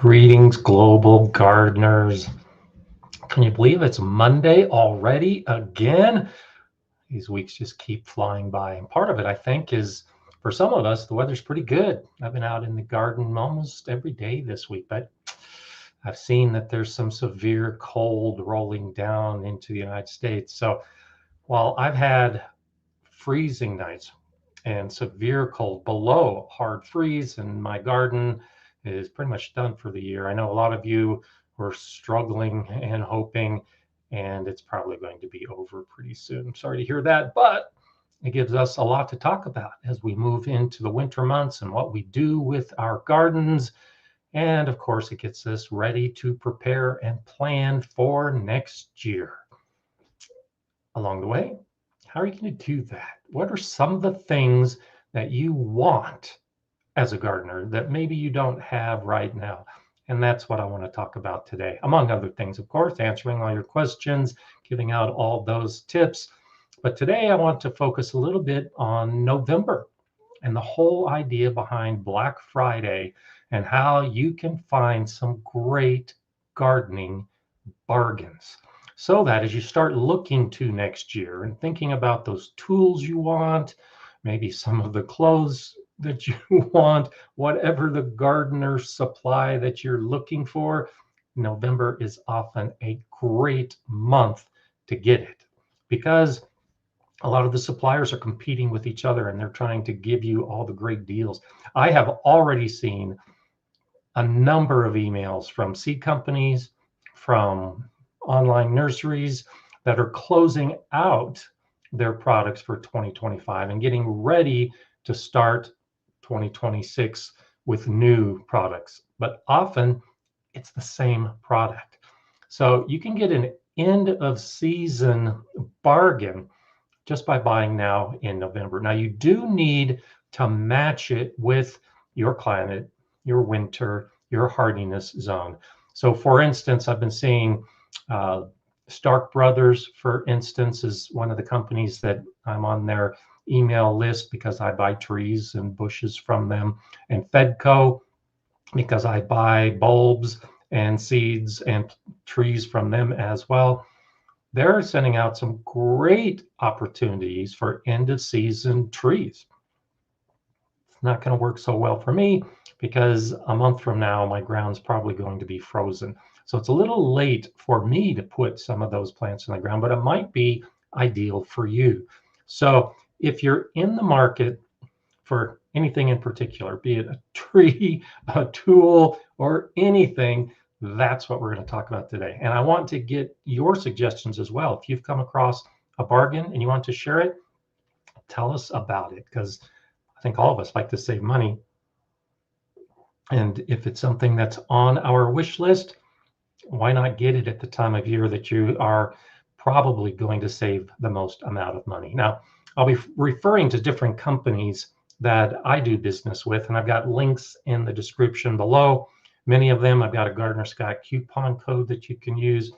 Greetings, global gardeners. Can you believe it's Monday already again? These weeks just keep flying by. And part of it, I think, is for some of us, the weather's pretty good. I've been out in the garden almost every day this week, but I've seen that there's some severe cold rolling down into the United States. So while I've had freezing nights and severe cold below hard freeze, and my garden is pretty much done for the year. I know a lot of you were struggling and hoping, and it's probably going to be over pretty soon. I'm sorry to hear that, but it gives us a lot to talk about as we move into the winter months and what we do with our gardens. And of course, it gets us ready to prepare and plan for next year. Along the way, how are you going to do that? What are some of the things that you want as a gardener that maybe you don't have right now? And that's what I want to talk about today, among other things, of course, answering all your questions, giving out all those tips. But today I want to focus a little bit on November and the whole idea behind Black Friday and how you can find some great gardening bargains, so that as you start looking to next year and thinking about those tools you want, maybe some of the clothes that you want, whatever the gardener supply that you're looking for, November is often a great month to get it, because a lot of the suppliers are competing with each other and they're trying to give you all the great deals. I have already seen a number of emails from seed companies, from online nurseries that are closing out their products for 2025 and getting ready to start 2026 with new products. But often it's the same product. So you can get an end of season bargain just by buying now in November. Now you do need to match it with your climate, your winter, your hardiness zone. So for instance, I've been seeing Stark Brothers, for instance, is one of the companies that I'm on their email list because I buy trees and bushes from them, and Fedco because I buy bulbs and seeds and trees from them as well. They're sending out some great opportunities for end of season trees. It's not going to work so well for me because a month from now, my ground's probably going to be frozen. So it's a little late for me to put some of those plants in the ground, but it might be ideal for you. So if you're in the market for anything in particular, be it a tree, a tool, or anything, that's what we're going to talk about today. And I want to get your suggestions as well. If you've come across a bargain and you want to share it, tell us about it, because I think all of us like to save money. And if it's something that's on our wish list, why not get it at the time of year that you are probably going to save the most amount of money? Now, I'll be referring to different companies that I do business with, and I've got links in the description below. Many of them, I've got a Gardener Scott coupon code that you can use.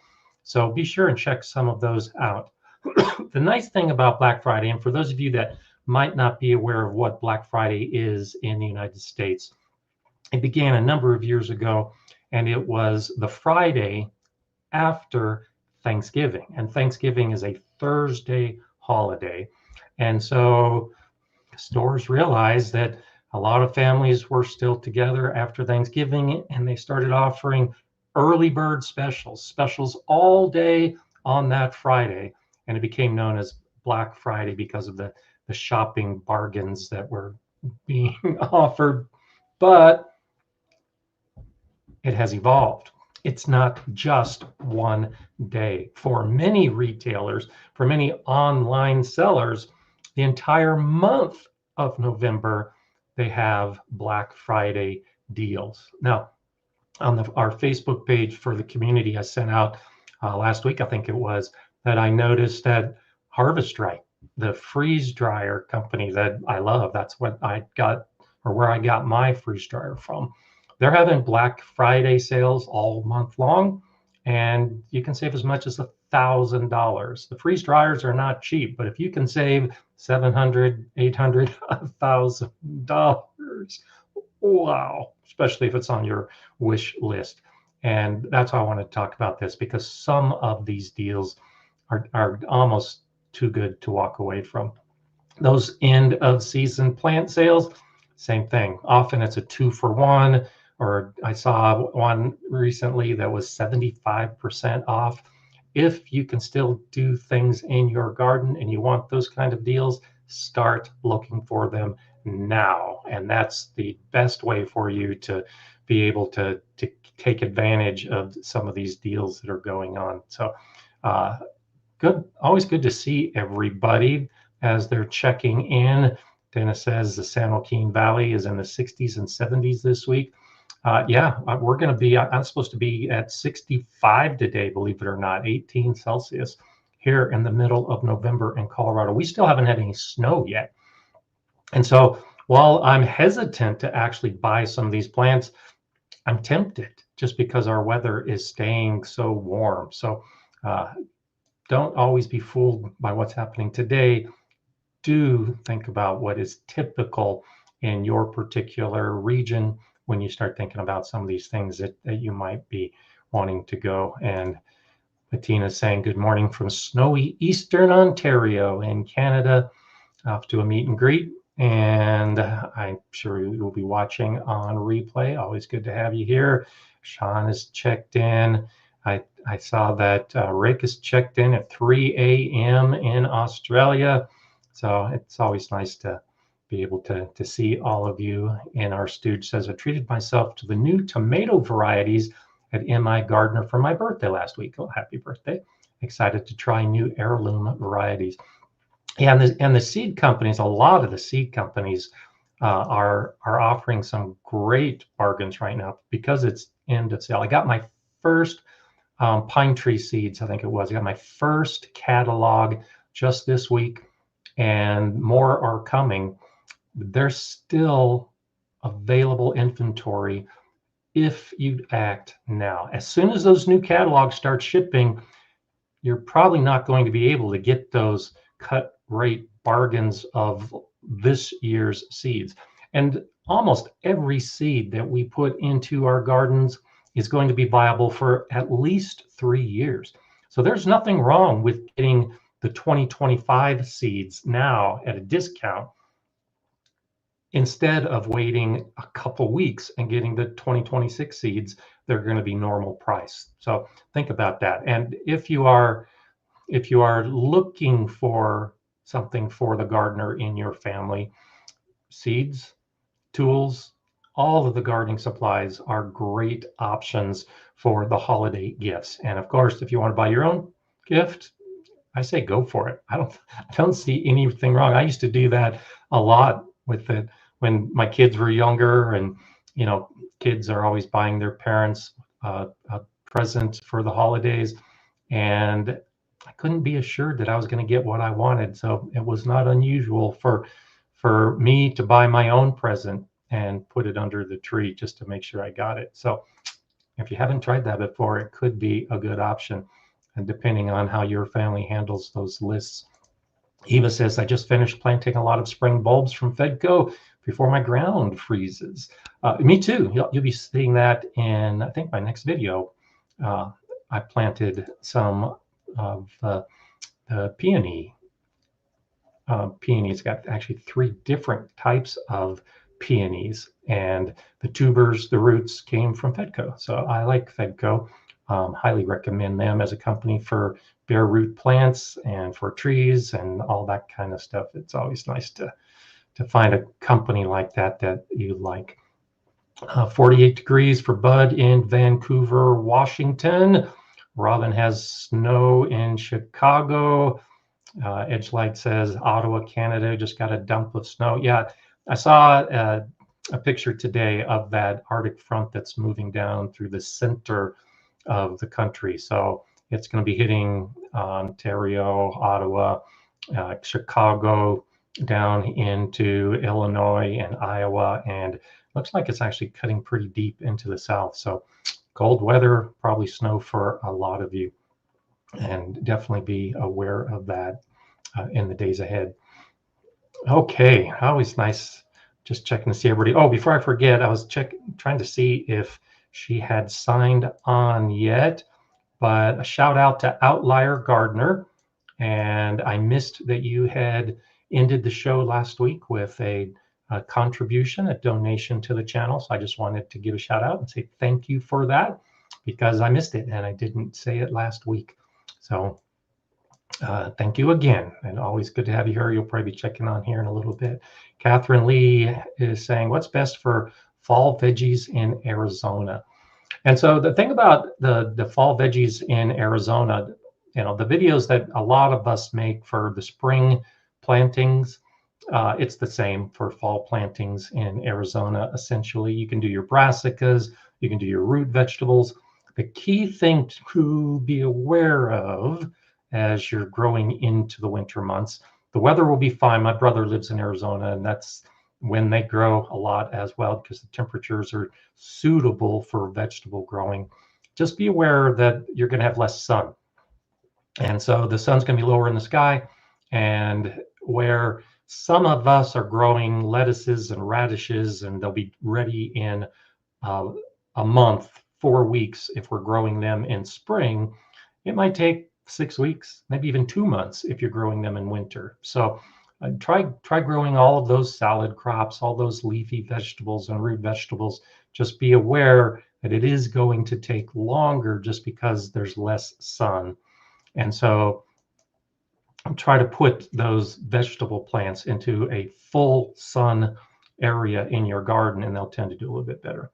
So be sure and check some of those out. The nice thing about Black Friday, and for those of you that might not be aware of what Black Friday is in the United States, it began a number of years ago, and it was the Friday after Thanksgiving. And Thanksgiving is a Thursday holiday. And so stores realized that a lot of families were still together after Thanksgiving, and they started offering early bird specials all day on that Friday. And it became known as Black Friday because of the shopping bargains that were being offered. But it has evolved. It's not just one day. For many retailers, for many online sellers, the entire month of November, they have Black Friday deals. Now, on our Facebook page for the community, I sent out last week, I think it was, that I noticed that Harvest Right, the freeze dryer company that I love, that's what I got, or where I got my freeze dryer from. They're having Black Friday sales all month long, and you can save as much as $1,000. The freeze dryers are not cheap, but if you can save $700, $800, $1,000, wow, especially if it's on your wish list. And that's why I want to talk about this, because some of these deals are almost too good to walk away from. Those end of season plant sales, same thing. Often it's a 2-for-1, or I saw one recently that was 75% off. If you can still do things in your garden and you want those kind of deals, start looking for them now. And that's the best way for you to be able to take advantage of some of these deals that are going on. So good, always good to see everybody as they're checking in. Dennis says the San Joaquin Valley is in the 60s and 70s this week. Yeah, we're going to be, I'm supposed to be at 65 today, believe it or not, 18 Celsius here in the middle of November in Colorado. We still haven't had any snow yet. And so while I'm hesitant to actually buy some of these plants, I'm tempted just because our weather is staying so warm. So don't always be fooled by what's happening today. Do think about what is typical in your particular region when you start thinking about some of these things that you might be wanting to go. And Bettina saying good morning from snowy Eastern Ontario in Canada, off to a meet and greet. And I'm sure you will be watching on replay. Always good to have you here. Sean is checked in. I saw that Rick is checked in at 3 a.m. in Australia. So it's always nice to be able to see all of you in our stooge. Says, I treated myself to the new tomato varieties at MI Gardener for my birthday last week. Oh, happy birthday. Excited to try new heirloom varieties. Yeah, and the seed companies, a lot of the seed companies are offering some great bargains right now because it's end of sale. I got my first pine tree seeds, I think it was. I got my first catalog just this week, and more are coming. There's still available inventory if you act now. As soon as those new catalogs start shipping, you're probably not going to be able to get those cut rate bargains of this year's seeds. And almost every seed that we put into our gardens is going to be viable for at least 3 years. So there's nothing wrong with getting the 2025 seeds now at a discount instead of waiting a couple weeks and getting the 2026 seeds. They're going to be normal price. So think about that. And if you are looking for something for the gardener in your family, seeds, tools, all of the gardening supplies are great options for the holiday gifts. And of course, if you want to buy your own gift, I say go for it. I don't see anything wrong. I used to do that a lot with it when my kids were younger, and kids are always buying their parents a present for the holidays, and I couldn't be assured that I was going to get what I wanted. So it was not unusual for me to buy my own present and put it under the tree just to make sure I got it. So if you haven't tried that before, it could be a good option, and depending on how your family handles those lists. Eva says, I just finished planting a lot of spring bulbs from Fedco before my ground freezes. Me too. You'll be seeing that in, I think, my next video. I planted some of the peony. Peonies got actually 3 different types of peonies, and the tubers, the roots came from Fedco. So I like Fedco. Highly recommend them as a company for bare root plants and for trees and all that kind of stuff. It's always nice to find a company like that you like. 48 degrees for Bud in Vancouver, Washington. Robin has snow in Chicago. Edgelight says Ottawa, Canada just got a dump of snow. Yeah, I saw a picture today of that Arctic front that's moving down through the center of the country. So it's going to be hitting Ontario, Ottawa, Chicago, down into Illinois and Iowa, and looks like it's actually cutting pretty deep into the south. So cold weather, probably snow for a lot of you, and definitely be aware of that in the days ahead. Okay, always nice Just checking to see everybody. Oh, before I forget, I was trying to see if she had signed on yet, but a shout out to Outlier Gardener. And I missed that you had ended the show last week with a contribution, a donation to the channel. So I just wanted to give a shout out and say thank you for that, because I missed it and I didn't say it last week. So thank you again, and always good to have you here. You'll probably be checking on here in a little bit. Catherine Lee is saying, what's best for fall veggies in Arizona? And so the thing about the fall veggies in Arizona, the videos that a lot of us make for the spring plantings, it's the same for fall plantings in Arizona. Essentially, you can do your brassicas, you can do your root vegetables. The key thing to be aware of as you're growing into the winter months, the weather will be fine. My brother lives in Arizona, and that's when they grow a lot as well, because the temperatures are suitable for vegetable growing. Just be aware that you're going to have less sun. And so the sun's going to be lower in the sky. And where some of us are growing lettuces and radishes, and they'll be ready in a month, 4 weeks, if we're growing them in spring, it might take 6 weeks, maybe even 2 months if you're growing them in winter. So try growing all of those salad crops, all those leafy vegetables and root vegetables. Just be aware that it is going to take longer just because there's less sun. And so try to put those vegetable plants into a full sun area in your garden, and they'll tend to do a little bit better,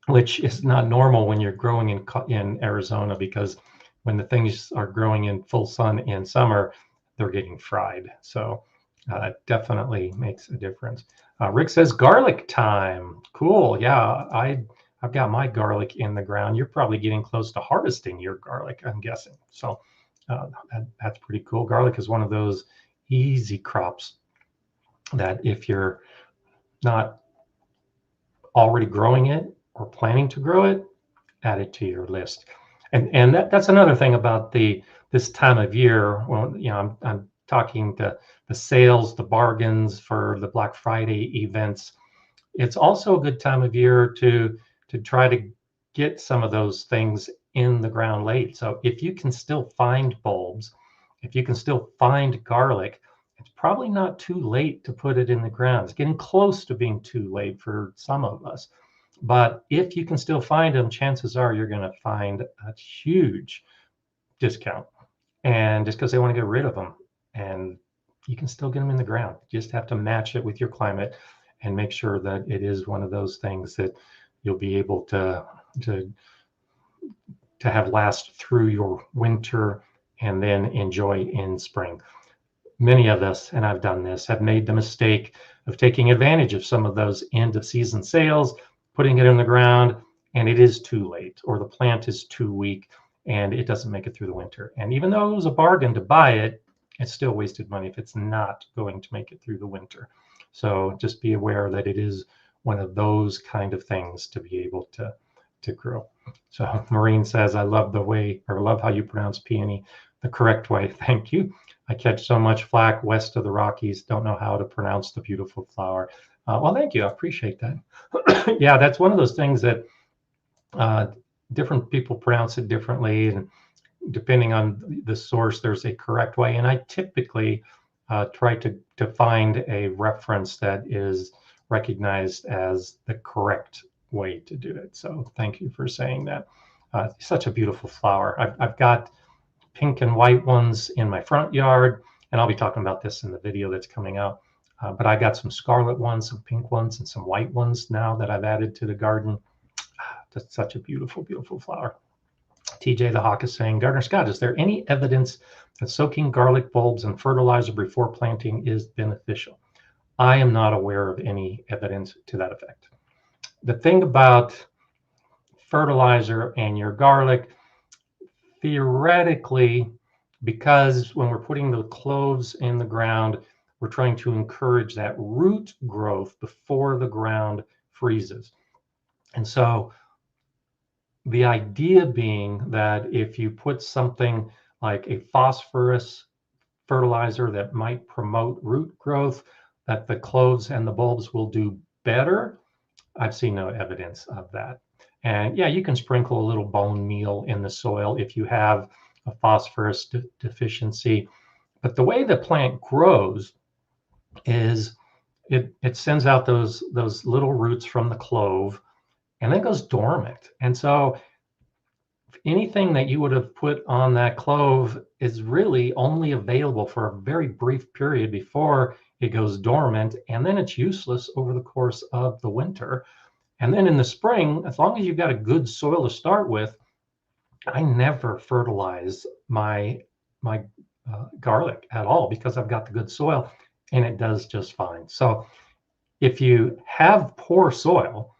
which is not normal when you're growing in Arizona, because when the things are growing in full sun in summer, they're getting fried. So definitely makes a difference. Rick says garlic time. Cool. Yeah, I've got my garlic in the ground. You're probably getting close to harvesting your garlic, I'm guessing. So that's pretty cool. Garlic is one of those easy crops that if you're not already growing it or planning to grow it, add it to your list. And that's another thing about this time of year. Well, I'm talking to the sales, the bargains for the Black Friday events. It's also a good time of year to try to get some of those things in the ground late. So if you can still find bulbs, if you can still find garlic, it's probably not too late to put it in the ground. It's getting close to being too late for some of us. But if you can still find them, chances are you're going to find a huge discount. And just because they want to get rid of them, and you can still get them in the ground. You just have to match it with your climate and make sure that it is one of those things that you'll be able to have last through your winter and then enjoy in spring. Many of us, and I've done this, have made the mistake of taking advantage of some of those end of season sales, putting it in the ground, and it is too late, or the plant is too weak and it doesn't make it through the winter. And even though it was a bargain to buy it, it's still wasted money if it's not going to make it through the winter. So just be aware that it is one of those kind of things to be able to grow. So Maureen says, I love how you pronounce peony the correct way. Thank you. I catch so much flack west of the Rockies, don't know how to pronounce the beautiful flower. Well, thank you. I appreciate that. Yeah, that's one of those things that different people pronounce it differently, and depending on the source, there's a correct way. And I typically try to find a reference that is recognized as the correct way to do it. So thank you for saying that. Such a beautiful flower. I've got pink and white ones in my front yard, and I'll be talking about this in the video that's coming out. But I got some scarlet ones, some pink ones, and some white ones now that I've added to the garden. That's such a beautiful, beautiful flower. TJ the Hawk is saying, Gardner Scott, is there any evidence that soaking garlic bulbs in fertilizer before planting is beneficial? I am not aware of any evidence to that effect. The thing about fertilizer and your garlic, theoretically, because when we're putting the cloves in the ground, we're trying to encourage that root growth before the ground freezes. And so the idea being that if you put something like a phosphorus fertilizer that might promote root growth, that the cloves and the bulbs will do better, I've seen no evidence of that. And yeah, you can sprinkle a little bone meal in the soil if you have a phosphorus deficiency. But the way the plant grows is it sends out those little roots from the clove and then goes dormant. And so anything that you would have put on that clove is really only available for a very brief period before it goes dormant, and then it's useless over the course of the winter. And then in the spring, as long as you've got a good soil to start with, I never fertilize my garlic at all because I've got the good soil and it does just fine. So if you have poor soil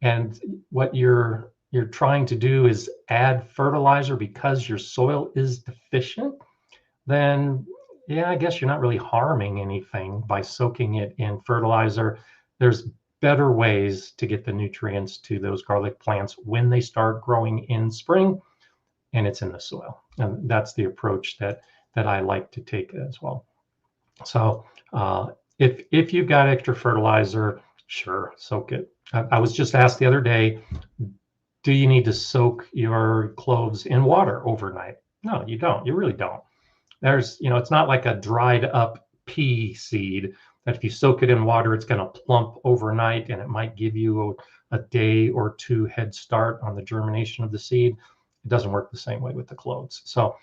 and what you're trying to do is add fertilizer because your soil is deficient, then yeah, I guess you're not really harming anything by soaking it in fertilizer. There's better ways to get the nutrients to those garlic plants when they start growing in spring and it's in the soil. And that's the approach that I like to take as well. So if you've got extra fertilizer, sure, soak it. I was just asked the other day, do you need to soak your cloves in water overnight? No, you don't. You really don't. There's, it's not like a dried up pea seed that if you soak it in water, it's going to plump overnight and it might give you a day or two head start on the germination of the seed. It doesn't work the same way with the cloves. So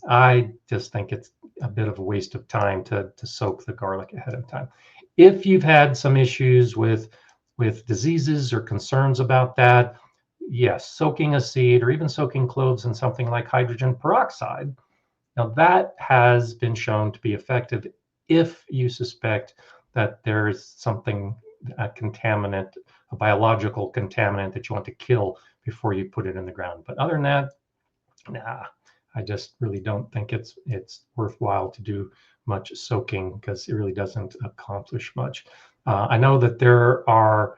I just think it's a bit of a waste of time to soak the garlic ahead of time. If you've had some issues with diseases or concerns about that, yes, soaking a seed or even soaking cloves in something like hydrogen peroxide, now that has been shown to be effective if you suspect that there is something, a contaminant, a biological contaminant that you want to kill before you put it in the ground. But other than that, nah, I just really don't think it's worthwhile to do much soaking because it really doesn't accomplish much. I know that there are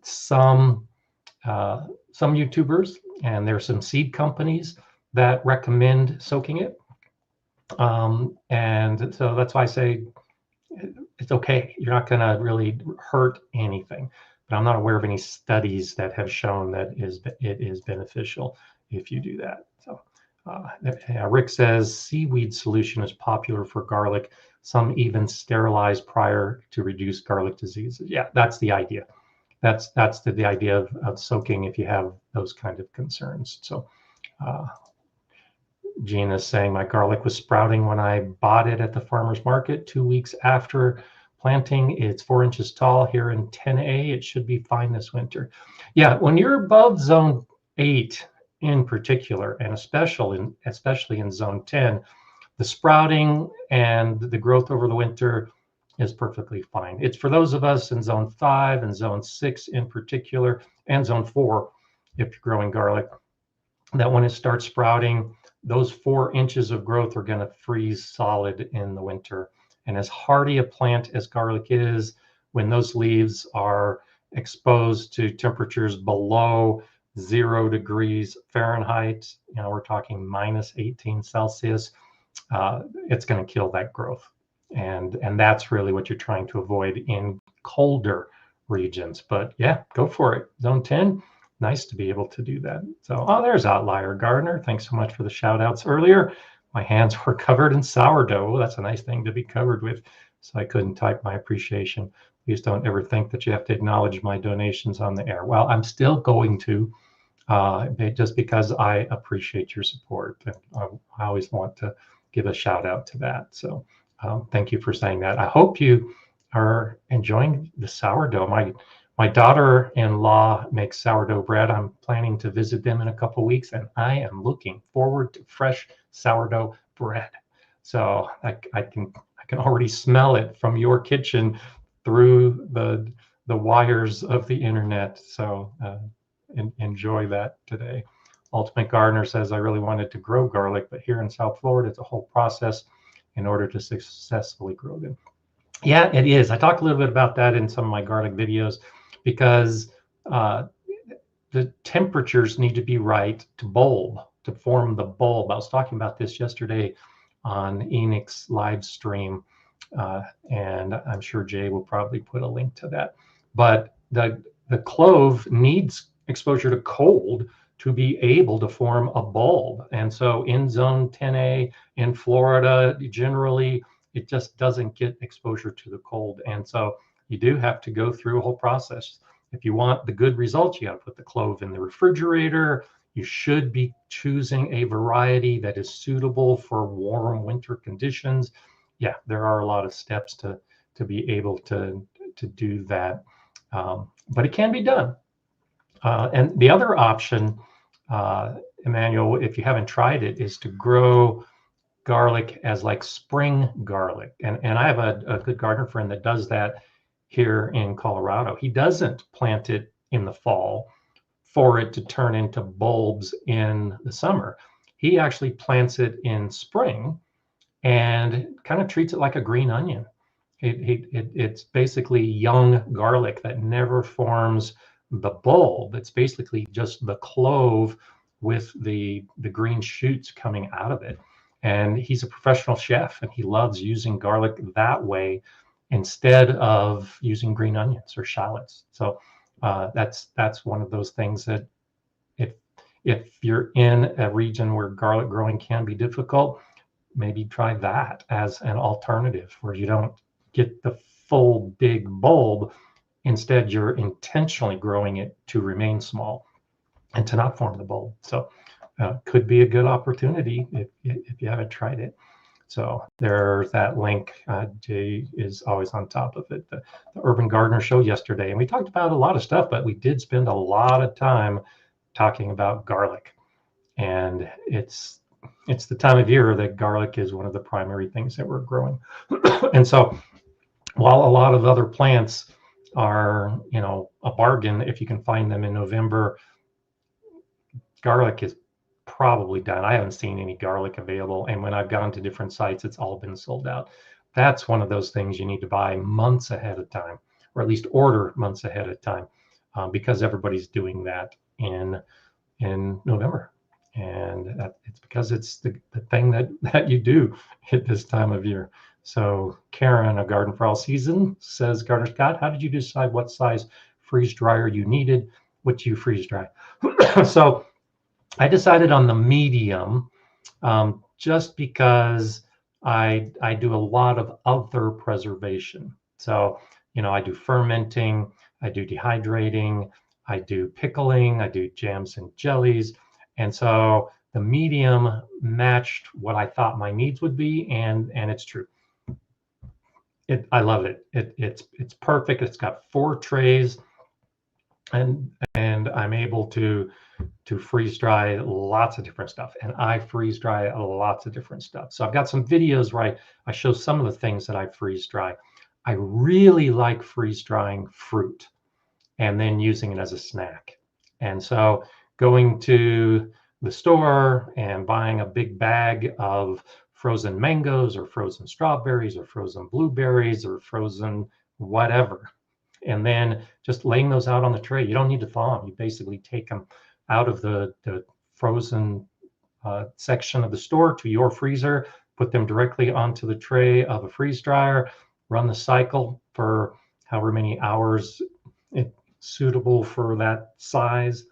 some YouTubers and there are some seed companies that recommend soaking it. And so that's why I say it's okay. You're not going to really hurt anything. But I'm not aware of any studies that have shown that it is beneficial if you do that. So Rick says seaweed solution is popular for garlic. Some even sterilize prior to reduce garlic diseases. Yeah, that's the idea. That's the idea of soaking if you have those kind of concerns. So Gina is saying my garlic was sprouting when I bought it at the farmer's market 2 weeks after planting. It's 4 inches tall here in 10A. It should be fine this winter. Yeah, when you're above zone 8 in particular, and especially in zone 10, the sprouting and the growth over the winter is perfectly fine. It's for those of us in zone 5 and zone 6 in particular, and zone 4, if you're growing garlic, that when it starts sprouting, those 4 inches of growth are going to freeze solid in the winter. And as hardy a plant as garlic is, when those leaves are exposed to temperatures below 0 degrees Fahrenheit, we're talking minus 18 Celsius, it's going to kill that growth. And that's really what you're trying to avoid in colder regions. But yeah, go for it. Zone 10, nice to be able to do that. So, there's Outlier Gardener. Thanks so much for the shout outs earlier. My hands were covered in sourdough. That's a nice thing to be covered with. So I couldn't type my appreciation. Please don't ever think that you have to acknowledge my donations on the air. Well, I'm still going to, just because I appreciate your support. And I always want to give a shout out to that. So thank you for saying that. I hope you are enjoying the sourdough. My daughter-in-law makes sourdough bread. I'm planning to visit them in a couple weeks, and I am looking forward to fresh sourdough bread. So I can already smell it from your kitchen through the wires of the internet. So enjoy that today. Ultimate Gardener says, I really wanted to grow garlic, but here in South Florida, it's a whole process in order to successfully grow them. Yeah, it is. I talk a little bit about that in some of my garlic videos because the temperatures need to be right to bulb, to form the bulb. I was talking about this yesterday on Enix's live stream. And I'm sure Jay will probably put a link to that. But the clove needs exposure to cold to be able to form a bulb. And so in zone 10A in Florida, generally, it just doesn't get exposure to the cold. And so you do have to go through a whole process. If you want the good results, you got to put the clove in the refrigerator. You should be choosing a variety that is suitable for warm winter conditions. Yeah, there are a lot of steps to be able to do that, but it can be done. And the other option, Emmanuel, if you haven't tried it, is to grow garlic as like spring garlic. And I have a good gardener friend that does that here in Colorado. He doesn't plant it in the fall for it to turn into bulbs in the summer. He actually plants it in spring and kind of treats it like a green onion. It's basically young garlic that never forms the bulb. It's basically just the clove with the green shoots coming out of it. And he's a professional chef, and he loves using garlic that way instead of using green onions or shallots. So that's one of those things that if if you're in a region where garlic growing can be difficult, maybe try that as an alternative where you don't get the full big bulb. Instead, you're intentionally growing it to remain small and to not form the bulb. So could be a good opportunity if you haven't tried it. So there's that link. Jay is always on top of it. The Urban Gardener show yesterday, and we talked about a lot of stuff, but we did spend a lot of time talking about garlic. And it's the time of year that garlic is one of the primary things that we're growing. And so while a lot of other plants are, a bargain if you can find them in November, garlic is probably done. I haven't seen any garlic available. And when I've gone to different sites, it's all been sold out. That's one of those things you need to buy months ahead of time, or at least order months ahead of time, because everybody's doing that in November. And it's because it's the thing that you do at this time of year. So Karen, a Garden for All Season, says, Gardener Scott, how did you decide what size freeze dryer you needed? What do you freeze dry? So I decided on the medium, just because I do a lot of other preservation. So, I do fermenting, I do dehydrating, I do pickling, I do jams and jellies. And so the medium matched what I thought my needs would be, and it's true. I love it. It's perfect. It's got 4 trays, and I'm able to freeze dry lots of different stuff, and I freeze dry lots of different stuff. So I've got some videos where I show some of the things that I freeze dry. I really like freeze drying fruit and then using it as a snack. And so going to the store and buying a big bag of frozen mangoes or frozen strawberries or frozen blueberries or frozen whatever, and then just laying those out on the tray. You don't need to thaw them. You basically take them out of the frozen section of the store to your freezer, put them directly onto the tray of a freeze dryer, run the cycle for however many hours it's suitable for that size.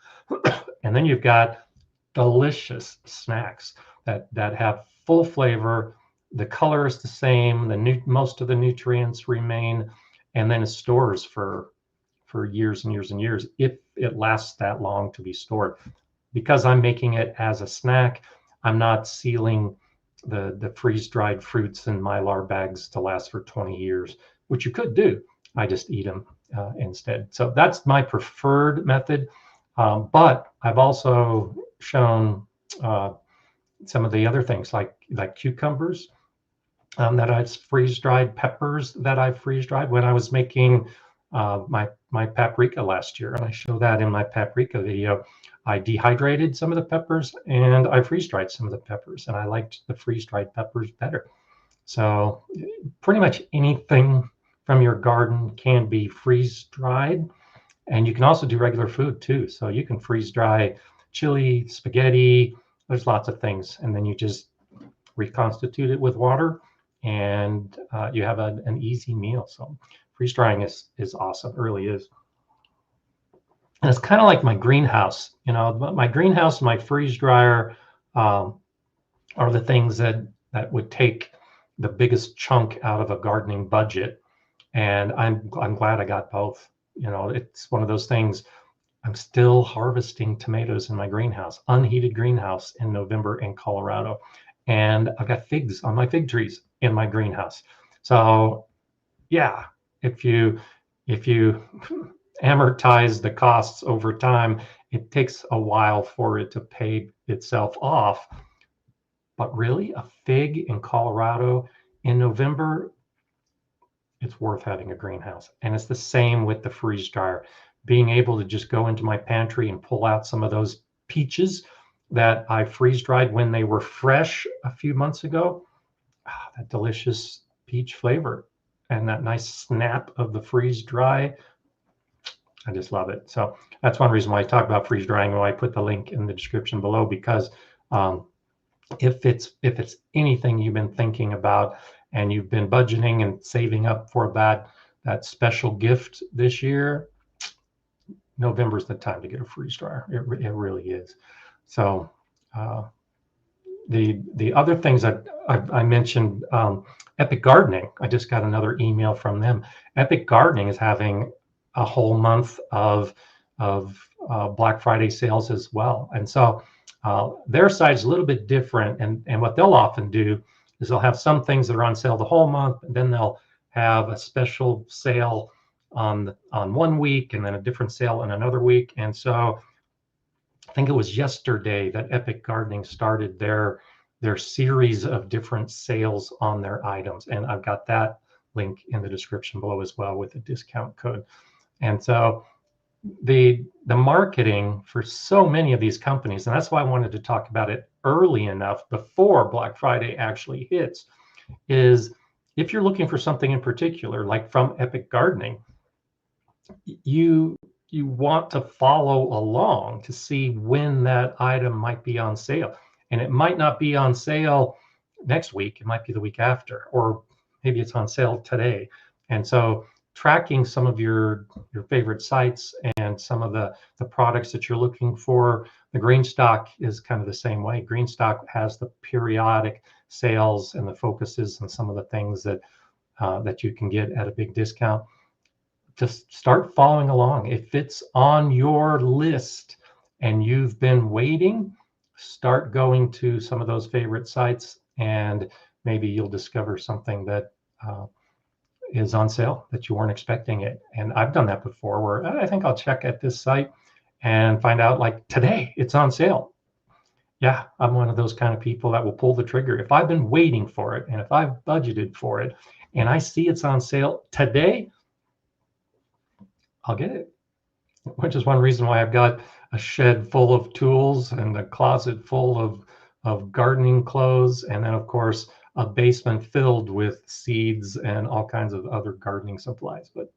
And then you've got delicious snacks that have full flavor. The color is the same. Most of the nutrients remain, and then it stores for years and years and years if it lasts that long to be stored. Because I'm making it as a snack, I'm not sealing the freeze-dried fruits in Mylar bags to last for 20 years, which you could do. I just eat them instead. So that's my preferred method. But I've also shown some of the other things like cucumbers that I've freeze-dried, peppers that I've freeze-dried when I was making my paprika last year. And I show that in my paprika video. I dehydrated some of the peppers and I freeze-dried some of the peppers, and I liked the freeze-dried peppers better. So pretty much anything from your garden can be freeze-dried, and you can also do regular food too. So you can freeze-dry chili, spaghetti, there's lots of things, and then you just reconstitute it with water and you have an easy meal. So freeze drying is awesome. It really is. And it's kind of like my greenhouse. My greenhouse, my freeze dryer um, are the things that would take the biggest chunk out of a gardening budget. And I'm glad I got both. It's one of those things. I'm still harvesting tomatoes in my greenhouse, unheated greenhouse in November in Colorado. And I've got figs on my fig trees in my greenhouse. So yeah, if you amortize the costs over time, it takes a while for it to pay itself off. But really, a fig in Colorado in November, it's worth having a greenhouse. And it's the same with the freeze dryer. Being able to just go into my pantry and pull out some of those peaches that I freeze dried when they were fresh a few months ago, that delicious peach flavor and that nice snap of the freeze dry. I just love it. So that's one reason why I talk about freeze drying, why I put the link in the description below, because if it's anything you've been thinking about and you've been budgeting and saving up for that special gift this year, November's the time to get a freeze dryer. It really is. So the other things that I mentioned, Epic Gardening. I just got another email from them. Epic Gardening is having a whole month of Black Friday sales as well, and so their site's a little bit different. And what they'll often do is they'll have some things that are on sale the whole month, and then they'll have a special sale on 1 week, and then a different sale in another week. And so I think it was yesterday that Epic Gardening started their series of different sales on their items, and I've got that link in the description below as well with a discount code. And so the marketing for so many of these companies, and that's why I wanted to talk about it early enough before Black Friday actually hits, is if you're looking for something in particular, like from Epic Gardening, you want to follow along to see when that item might be on sale. And it might not be on sale next week, it might be the week after, or maybe it's on sale today. And so tracking some of your favorite sites and some of the products that you're looking for, the Greenstock is kind of the same way. Greenstock has the periodic sales and the focuses and some of the things that you can get at a big discount. Just start following along. If it's on your list and you've been waiting, start going to some of those favorite sites, and maybe you'll discover something that is on sale that you weren't expecting it. And I've done that before, where I think I'll check at this site and find out, like, today it's on sale. Yeah, I'm one of those kind of people that will pull the trigger. If I've been waiting for it and if I've budgeted for it and I see it's on sale today, I'll get it. Which is one reason why I've got a shed full of tools and a closet full of gardening clothes, and then of course a basement filled with seeds and all kinds of other gardening supplies. But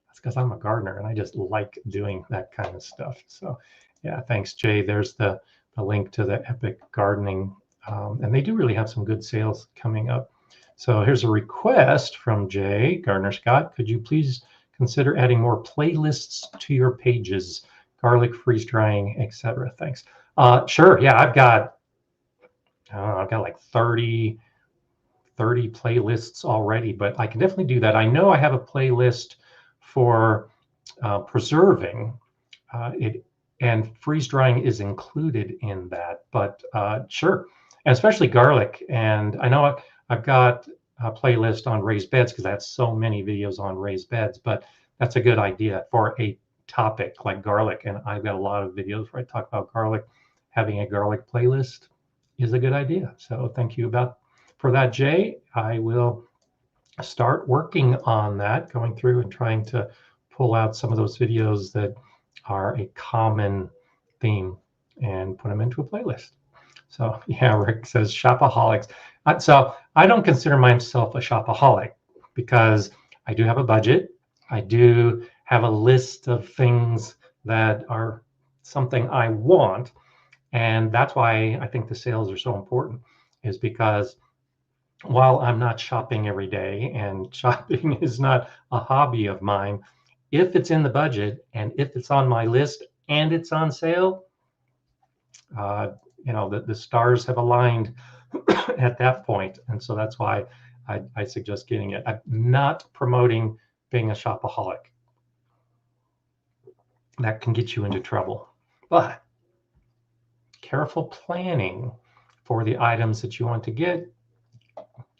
that's because I'm a gardener and I just like doing that kind of stuff. So yeah, thanks, Jay. There's the link to the Epic Gardening, and they do really have some good sales coming up. So here's a request from Jay Gardner Scott. Could you please consider adding more playlists to your pages, garlic, freeze drying, etc. Thanks. Sure. Yeah, I've got like 30 playlists already, but I can definitely do that. I know I have a playlist for preserving it, and freeze drying is included in that. But sure, and especially garlic. And I know I've got a playlist on raised beds because I have so many videos on raised beds, but that's a good idea for a topic like garlic. And I've got a lot of videos where I talk about garlic. Having a garlic playlist is a good idea. So thank you for that, Jay. I will start working on that, going through and trying to pull out some of those videos that are a common theme and put them into a playlist. So yeah, Rick says shopaholics. So I don't consider myself a shopaholic because I do have a budget. I do have a list of things that are something I want. And that's why I think the sales are so important, is because while I'm not shopping every day, and shopping is not a hobby of mine, if it's in the budget and if it's on my list and it's on sale, uh, the stars have aligned at that point. And so that's why I suggest getting it. I'm not promoting being a shopaholic. That can get you into trouble. But careful planning for the items that you want to get,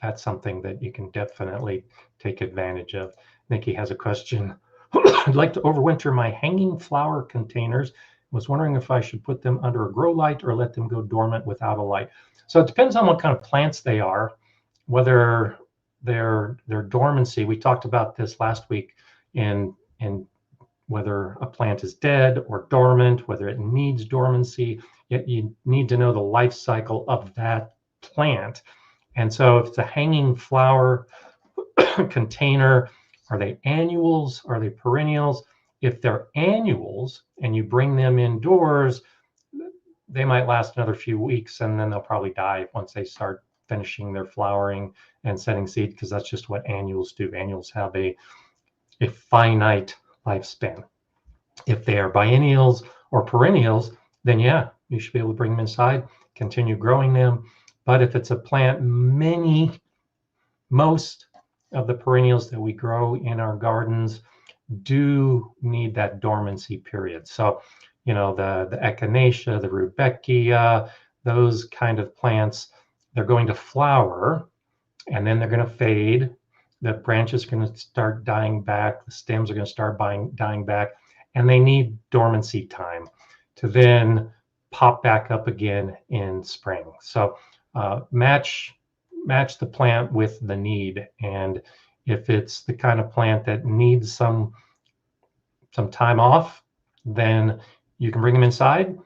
that's something that you can definitely take advantage of. Nikki has a question. I'd like to overwinter my hanging flower containers. Was wondering if I should put them under a grow light or let them go dormant without a light. So it depends on what kind of plants they are, whether their dormancy. We talked about this last week in whether a plant is dead or dormant, whether it needs dormancy. Yet you need to know the life cycle of that plant. And so if it's a hanging flower container, are they annuals? Are they perennials? If they're annuals and you bring them indoors, they might last another few weeks and then they'll probably die once they start finishing their flowering and setting seed, because that's just what annuals do. Annuals have a finite lifespan. If they are biennials or perennials, then yeah, you should be able to bring them inside, continue growing them. But if it's a plant, most of the perennials that we grow in our gardens do need that dormancy period. So, the echinacea, the rudbeckia, those kind of plants, they're going to flower and then they're going to fade. The branches are going to start dying back. The stems are going to start dying back, and they need dormancy time to then pop back up again in spring. So match the plant with the need. And if it's the kind of plant that needs some time off, then you can bring them inside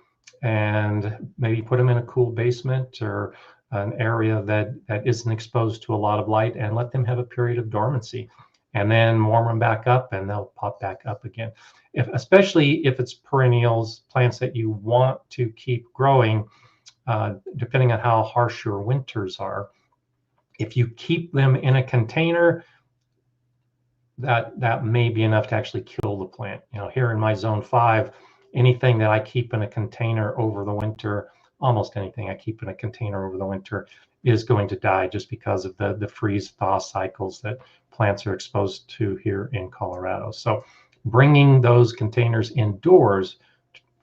and maybe put them in a cool basement or an area that isn't exposed to a lot of light, and let them have a period of dormancy, and then warm them back up and they'll pop back up again. Especially if it's perennials, plants that you want to keep growing, depending on how harsh your winters are. If you keep them in a container, that may be enough to actually kill the plant. Here in my zone 5, anything that I keep in a container over the winter, almost anything I keep in a container over the winter, is going to die, just because of the freeze thaw cycles that plants are exposed to here in Colorado. So bringing those containers indoors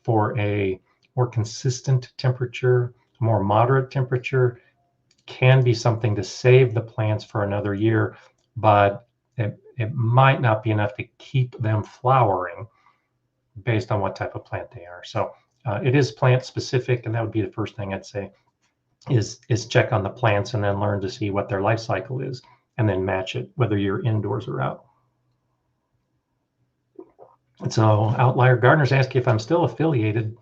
for a more consistent temperature, more moderate temperature, can be something to save the plants for another year, but it might not be enough to keep them flowering based on what type of plant they are. So it is plant specific, and that would be the first thing I'd say is check on the plants and then learn to see what their life cycle is, and then match it whether you're indoors or out. So Outlier Gardeners ask if I'm still affiliated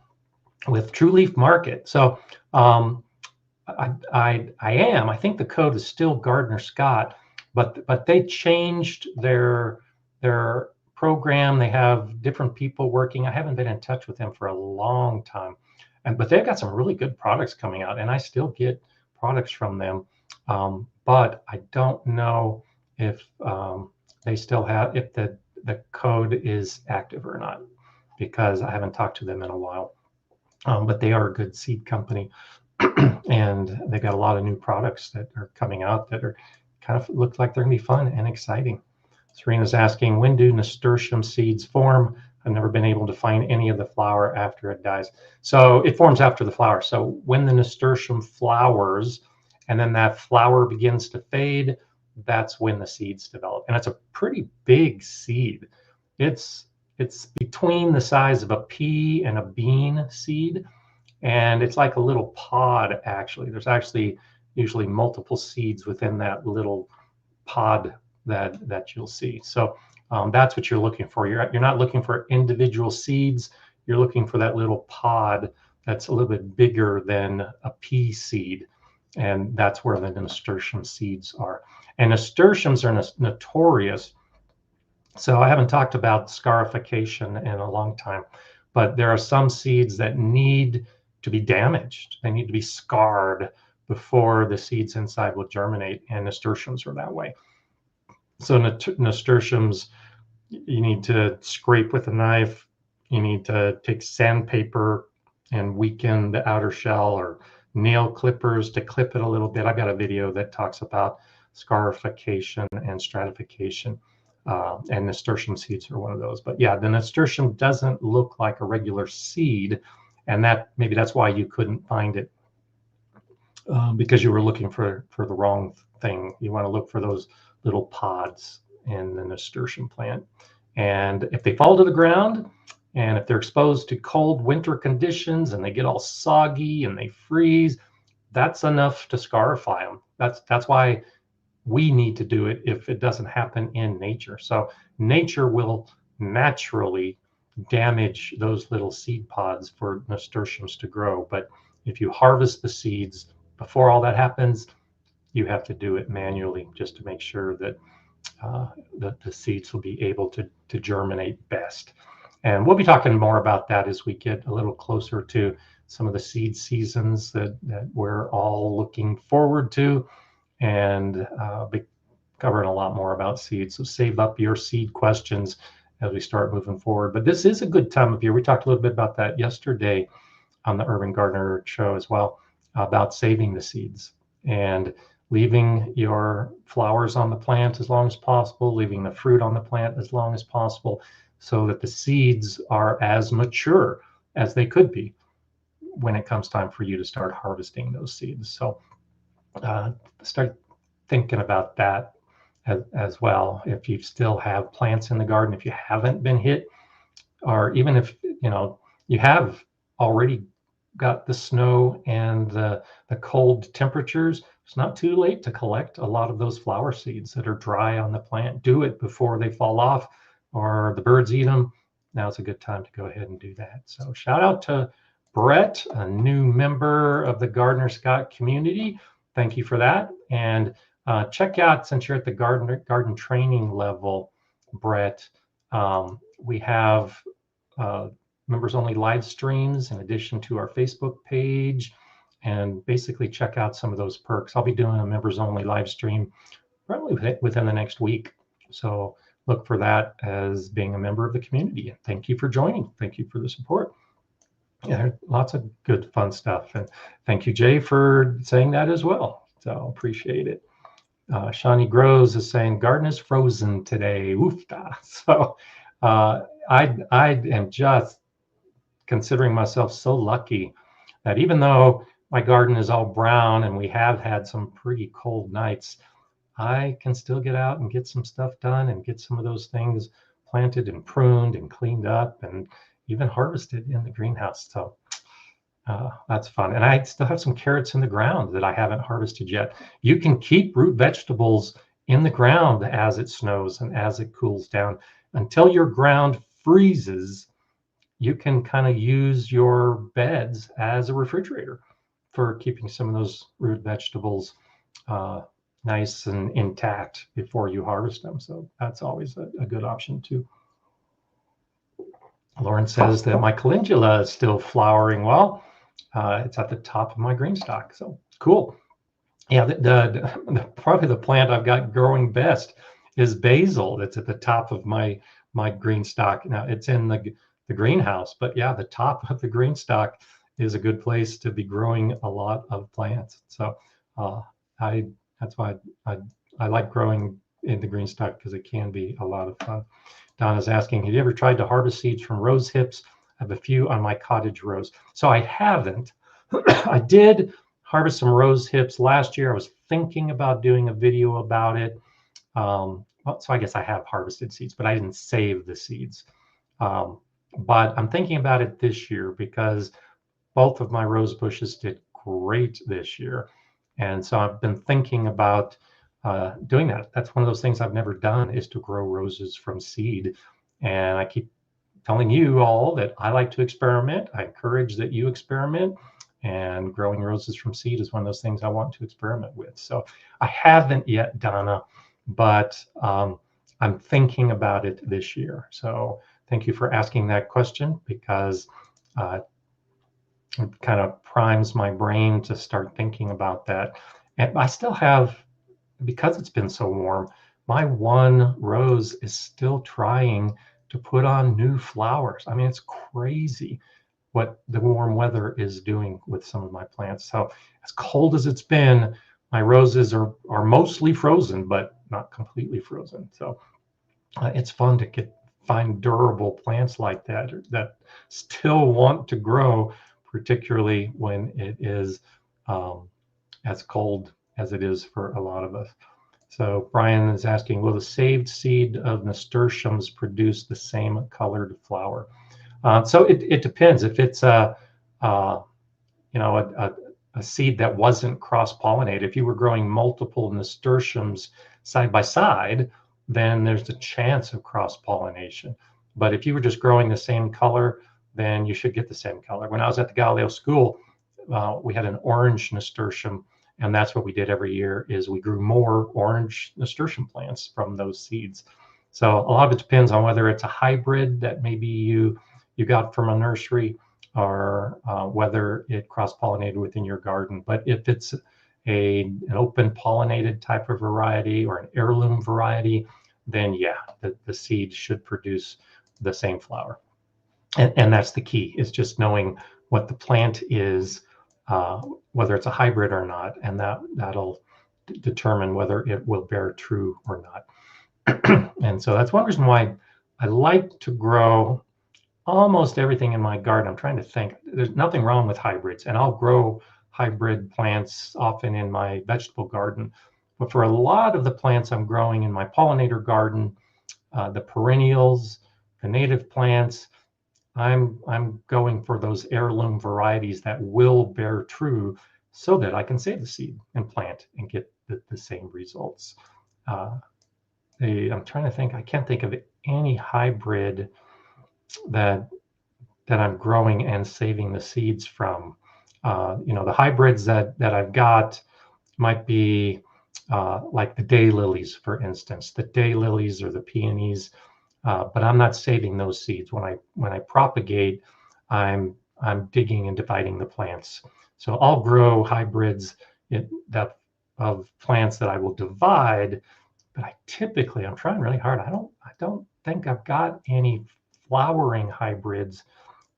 with True Leaf Market. So I am. I think the code is still Gardner Scott, but they changed their program. They have different people working. I haven't been in touch with them for a long time, but they've got some really good products coming out, and I still get products from them. But I don't know if they still have, if the code is active or not, because I haven't talked to them in a while. But they are a good seed company. And they got a lot of new products that are coming out that are kind of look like they're gonna be fun and exciting. Serena's asking, when do nasturtium seeds form? I've never been able to find any of the flower after it dies. So it forms after the flower. So when the nasturtium flowers and then that flower begins to fade, that's when the seeds develop. And it's a pretty big seed. It's between the size of a pea and a bean seed. And it's like a little pod, actually. There's actually usually multiple seeds within that little pod that you'll see. So that's what you're looking for. You're not looking for individual seeds. You're looking for that little pod that's a little bit bigger than a pea seed. And that's where the nasturtium seeds are. And nasturtiums are notorious. So I haven't talked about scarification in a long time, but there are some seeds that need to be damaged. They need to be scarred before the seeds inside will germinate, and nasturtiums are that way. So nasturtiums, you need to scrape with a knife. You need to take sandpaper and weaken the outer shell, or nail clippers to clip it a little bit. I've got a video that talks about scarification and stratification, and nasturtium seeds are one of those. But yeah, the nasturtium doesn't look like a regular seed, and maybe that's why you couldn't find it, because you were looking for the wrong thing. You want to look for those little pods in the nasturtium plant. And if they fall to the ground, and if they're exposed to cold winter conditions and they get all soggy and they freeze, that's enough to scarify them. That's why we need to do it if it doesn't happen in nature. So nature will naturally damage those little seed pods for nasturtiums to grow. But if you harvest the seeds before all that happens, you have to do it manually just to make sure that the seeds will be able to germinate best. And we'll be talking more about that as we get a little closer to some of the seed seasons that we're all looking forward to, and be covering a lot more about seeds. So save up your seed questions as we start moving forward. But this is a good time of year. We talked a little bit about that yesterday on the Urban Gardener show as well, about saving the seeds and leaving your flowers on the plant as long as possible, leaving the fruit on the plant as long as possible, so that the seeds are as mature as they could be when it comes time for you to start harvesting those seeds. So start thinking about that as well. If you still have plants in the garden, if you haven't been hit, or even if you have already got the snow and the cold temperatures, it's not too late to collect a lot of those flower seeds that are dry on the plant. Do it before they fall off or the birds eat them. Now's a good time to go ahead and do that. So shout out to Brett, a new member of the Gardener Scott community. Thank you for that. And check out, since you're at the garden training level, Brett, we have members only live streams in addition to our Facebook page, and basically check out some of those perks. I'll be doing a members only live stream probably within the next week. So look for that as being a member of the community. And thank you for joining. Thank you for the support. Yeah, lots of good fun stuff. And thank you, Jay, for saying that as well. So appreciate it. Shawnee Grows is saying garden is frozen today. Oofta. So I am just considering myself so lucky that even though my garden is all brown and we have had some pretty cold nights, I can still get out and get some stuff done and get some of those things planted and pruned and cleaned up and even harvested in the greenhouse. So that's fun. And I still have some carrots in the ground that I haven't harvested yet. You can keep root vegetables in the ground as it snows and as it cools down until your ground freezes. You can kind of use your beds as a refrigerator for keeping some of those root vegetables nice and intact before you harvest them. So that's always a good option too. Lauren says that my calendula is still flowering well. It's at the top of my green stock. So cool. Yeah, probably the plant I've got growing best is basil. That's at the top of my green stock. Now it's in the greenhouse, but yeah, the top of the green stock is a good place to be growing a lot of plants. So that's why I like growing in the green stock, because it can be a lot of fun. Donna's asking, have you ever tried to harvest seeds from rose hips? I have a few on my cottage rose. So I haven't. I did harvest some rose hips last year. I was thinking about doing a video about it. So I guess I have harvested seeds, but I didn't save the seeds. But I'm thinking about it this year because both of my rose bushes did great this year. And so I've been thinking about doing that. That's one of those things I've never done, is to grow roses from seed. And I keep telling you all that I like to experiment. I encourage that you experiment. And growing roses from seed is one of those things I want to experiment with. So I haven't yet, Donna, but I'm thinking about it this year. So thank you for asking that question, because it kind of primes my brain to start thinking about that. And I still have, because it's been so warm, my one rose is still trying to put on new flowers. I mean, it's crazy what the warm weather is doing with some of my plants. So as cold as it's been, my roses are mostly frozen, but not completely frozen. So it's fun to find durable plants like that that still want to grow, particularly when it is as cold as it is for a lot of us. So Brian is asking, will the saved seed of nasturtiums produce the same colored flower? So it depends. If it's uh, a seed that wasn't cross-pollinated, if you were growing multiple nasturtiums side by side, then there's a chance of cross-pollination. But if you were just growing the same color, then you should get the same color. When I was at the Galileo School, we had an orange nasturtium, and that's what we did every year is we grew more orange nasturtium plants from those seeds. So a lot of it depends on whether it's a hybrid that maybe you got from a nursery, or whether it cross-pollinated within your garden. But if it's an open pollinated type of variety or an heirloom variety, then yeah, the seed should produce the same flower. And that's the key, is just knowing what the plant is, whether it's a hybrid or not, and that'll determine whether it will bear true or not. And so that's one reason why I like to grow almost everything in my garden. I'm trying to think. There's nothing wrong with hybrids, and I'll grow hybrid plants often in my vegetable garden. But for a lot of the plants I'm growing in my pollinator garden, the perennials, the native plants, I'm going for those heirloom varieties that will bear true, so that I can save the seed and plant and get the same results. I'm trying to think. I can't think of any hybrid that I'm growing and saving the seeds from. The hybrids that I've got might be like the daylilies, for instance. The daylilies or the peonies, but I'm not saving those seeds. When I propagate, I'm digging and dividing the plants. So I'll grow hybrids of plants that I will divide, but I'm trying really hard. I don't think I've got any flowering hybrids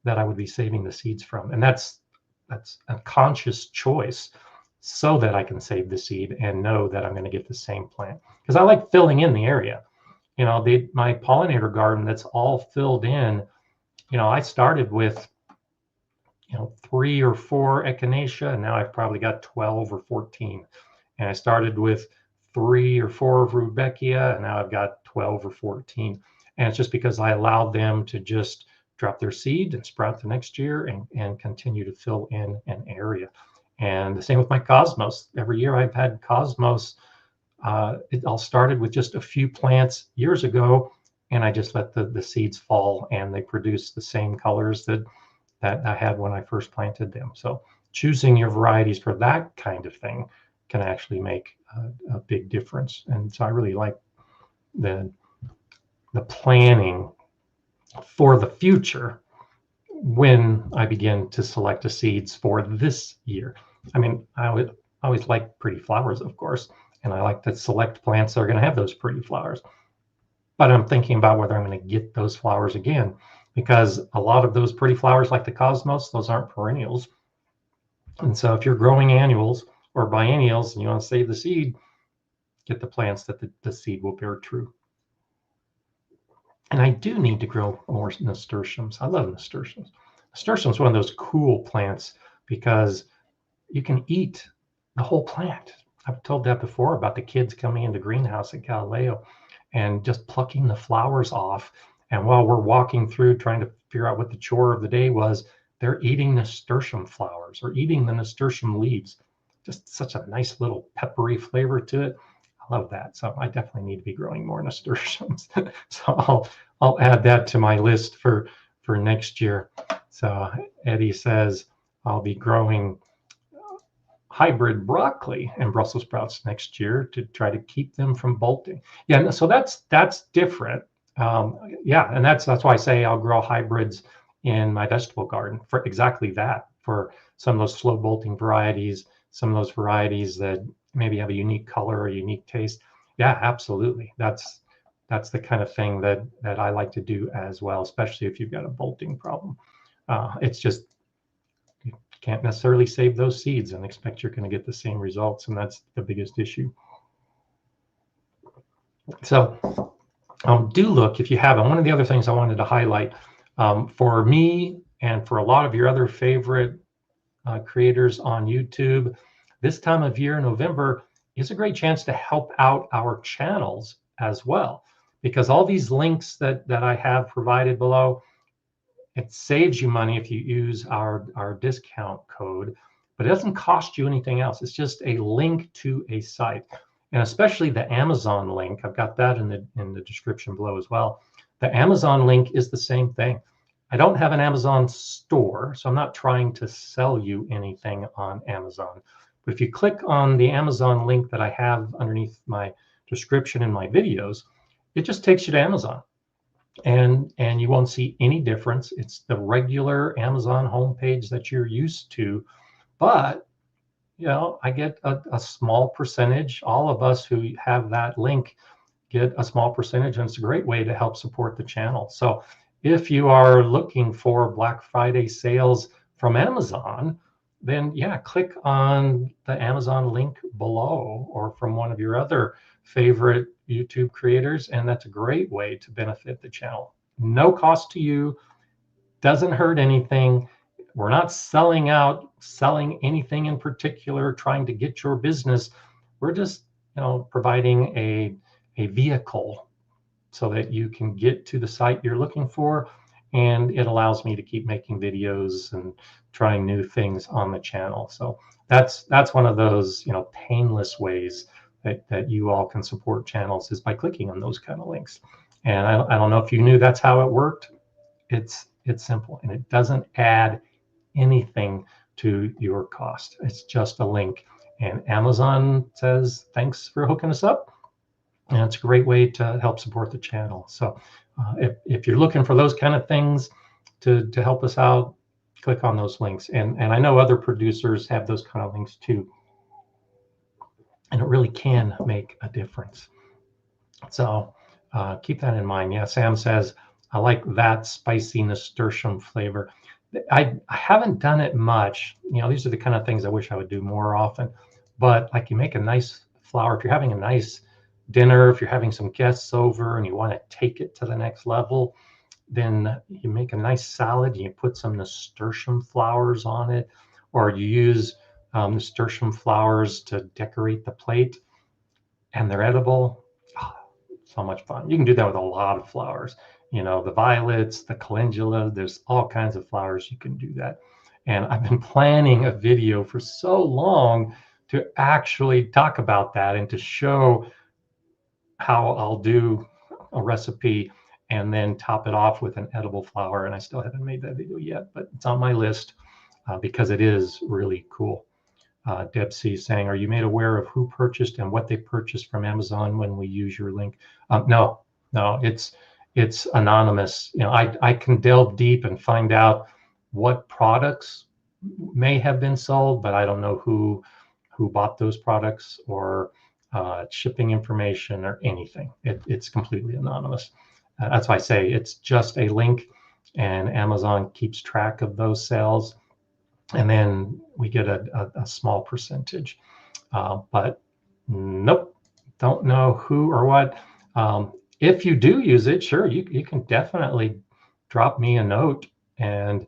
that I would be saving the seeds from. And that's a conscious choice, so that I can save the seed and know that I'm going to get the same plant. Because I like filling in the area. My pollinator garden that's all filled in, I started with 3 or 4 echinacea, and now I've probably got 12 or 14. And I started with 3 or 4 of Rudbeckia, and now I've got 12 or 14. And it's just because I allowed them to just drop their seed and sprout the next year and continue to fill in an area. And the same with my cosmos. Every year I've had cosmos. It all started with just a few plants years ago, and I just let the seeds fall, and they produce the same colors that I had when I first planted them. So choosing your varieties for that kind of thing can actually make a big difference. And so I really like the planning for the future when I begin to select the seeds for this year. I mean, I always like pretty flowers, of course, and I like to select plants that are going to have those pretty flowers. But I'm thinking about whether I'm going to get those flowers again, because a lot of those pretty flowers, like the cosmos, those aren't perennials. And so if you're growing annuals or biennials and you want to save the seed, get the plants that the seed will bear true. And I do need to grow more nasturtiums. I love nasturtiums. Nasturtium is one of those cool plants because you can eat the whole plant. I've told that before about the kids coming into greenhouse at Galileo and just plucking the flowers off. And while we're walking through trying to figure out what the chore of the day was, they're eating nasturtium flowers or eating the nasturtium leaves. Just such a nice little peppery flavor to it. I love that. So I definitely need to be growing more nasturtiums. So I'll add that to my list for next year. So Eddie says I'll be growing hybrid broccoli and Brussels sprouts next year to try to keep them from bolting. Yeah, so that's different. Yeah, and that's why I say I'll grow hybrids in my vegetable garden for exactly that, for some of those slow bolting varieties, some of those varieties that maybe have a unique color or unique taste. Yeah, absolutely. That's the kind of thing that I like to do as well, especially if you've got a bolting problem. It's just, you can't necessarily save those seeds and expect you're going to get the same results, and that's the biggest issue. So do look if you haven't. One of the other things I wanted to highlight, for me and for a lot of your other favorite creators on YouTube, this time of year, November, is a great chance to help out our channels as well, because all these links that I have provided below, it saves you money if you use our discount code, but it doesn't cost you anything else. It's just a link to a site. And especially the Amazon link, I've got that in the description below as well. The Amazon link is the same thing. I don't have an Amazon store, so I'm not trying to sell you anything on Amazon. But if you click on the Amazon link that I have underneath my description in my videos, it just takes you to Amazon. And you won't see any difference. It's the regular Amazon homepage that you're used to, but you know, I get a small percentage. All of us who have that link get a small percentage, and it's a great way to help support the channel. So if you are looking for Black Friday sales from Amazon, then yeah, click on the Amazon link below or from one of your other favorite YouTube creators, and that's a great way to benefit the channel. No cost to you, doesn't hurt anything. We're not selling anything in particular, trying to get your business. We're just, you know, providing a vehicle so that you can get to the site you're looking for, and it allows me to keep making videos and trying new things on the channel. So that's one of those, you know, painless ways that you all can support channels, is by clicking on those kind of links. And I don't know if you knew that's how it worked. It's simple, and it doesn't add anything to your cost. It's just a link, and Amazon says thanks for hooking us up, and it's a great way to help support the channel. So if you're looking for those kind of things to help us out, click on those links. And I know other producers have those kind of links too, and it really can make a difference. So keep that in mind. Yeah, Sam says, I like that spicy nasturtium flavor. I haven't done it much. You know, these are the kind of things I wish I would do more often. But like, you make a nice flour, if you're having a nice dinner, if you're having some guests over and you want to take it to the next level, then you make a nice salad, and you put some nasturtium flowers on it, or you use nasturtium flowers to decorate the plate, and they're edible. Oh, so much fun. You can do that with a lot of flowers. You know, the violets, the calendula, there's all kinds of flowers you can do that. And I've been planning a video for so long to actually talk about that and to show how I'll do a recipe and then top it off with an edible flower. And I still haven't made that video yet, but it's on my list because it is really cool. Deb C saying, are you made aware of who purchased and what they purchased from Amazon when we use your link? No, it's anonymous. You know, I can delve deep and find out what products may have been sold, but I don't know who bought those products or shipping information or anything. It's completely anonymous. That's why I say it's just a link, and Amazon keeps track of those sales, and then we get a small percentage. But nope, don't know who or what. If you do use it, sure, you can definitely drop me a note and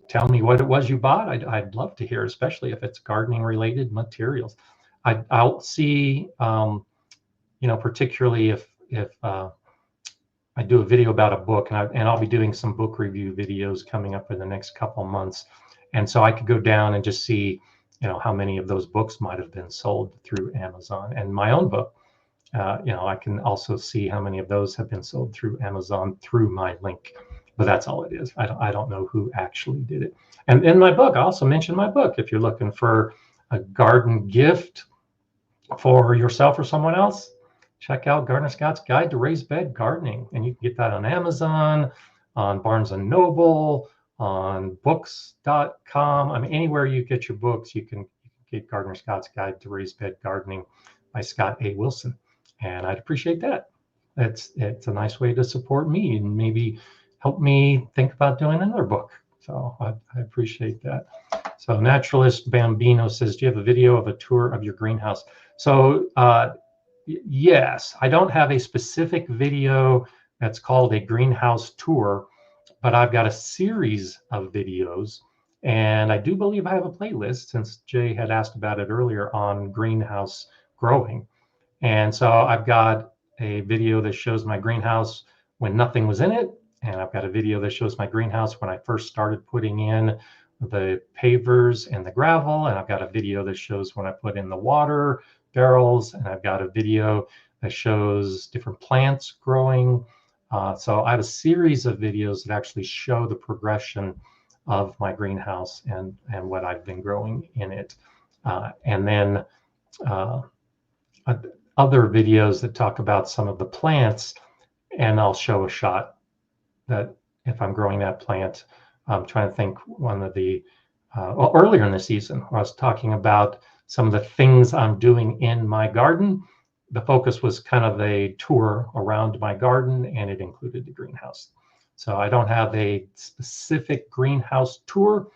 tell me what it was you bought. I'd love to hear, especially if it's gardening related materials. I'll see, you know, particularly if I do a video about a book, and I'll be doing some book review videos coming up in the next couple months. And so I could go down and just see, you know, how many of those books might have been sold through Amazon. And my own book, you know, I can also see how many of those have been sold through Amazon through my link. But that's all it is. I don't know who actually did it. And in my book, I also mentioned my book. If you're looking for a garden gift for yourself or someone else, check out Gardener Scott's Guide to Raised Bed Gardening. And you can get that on Amazon, on Barnes & Noble, on books.com. I mean, anywhere you get your books, you can get Gardener Scott's Guide to Raised Bed Gardening by Scott A. Wilson. And I'd appreciate that. It's a nice way to support me and maybe help me think about doing another book. So I appreciate that. So Naturalist Bambino says, do you have a video of a tour of your greenhouse? So yes, I don't have a specific video that's called a greenhouse tour, but I've got a series of videos, and I do believe I have a playlist, since Jay had asked about it earlier, on greenhouse growing. And so I've got a video that shows my greenhouse when nothing was in it, and I've got a video that shows my greenhouse when I first started putting in the pavers and the gravel, and I've got a video that shows when I put in the water barrels, and I've got a video that shows different plants growing. So I have a series of videos that actually show the progression of my greenhouse and what I've been growing in it. And then other videos that talk about some of the plants, and I'll show a shot that if I'm growing that plant. I'm trying to think, one of the, well, earlier in the season, I was talking about some of the things I'm doing in my garden. The focus was kind of a tour around my garden, and it included the greenhouse. So I don't have a specific greenhouse tour,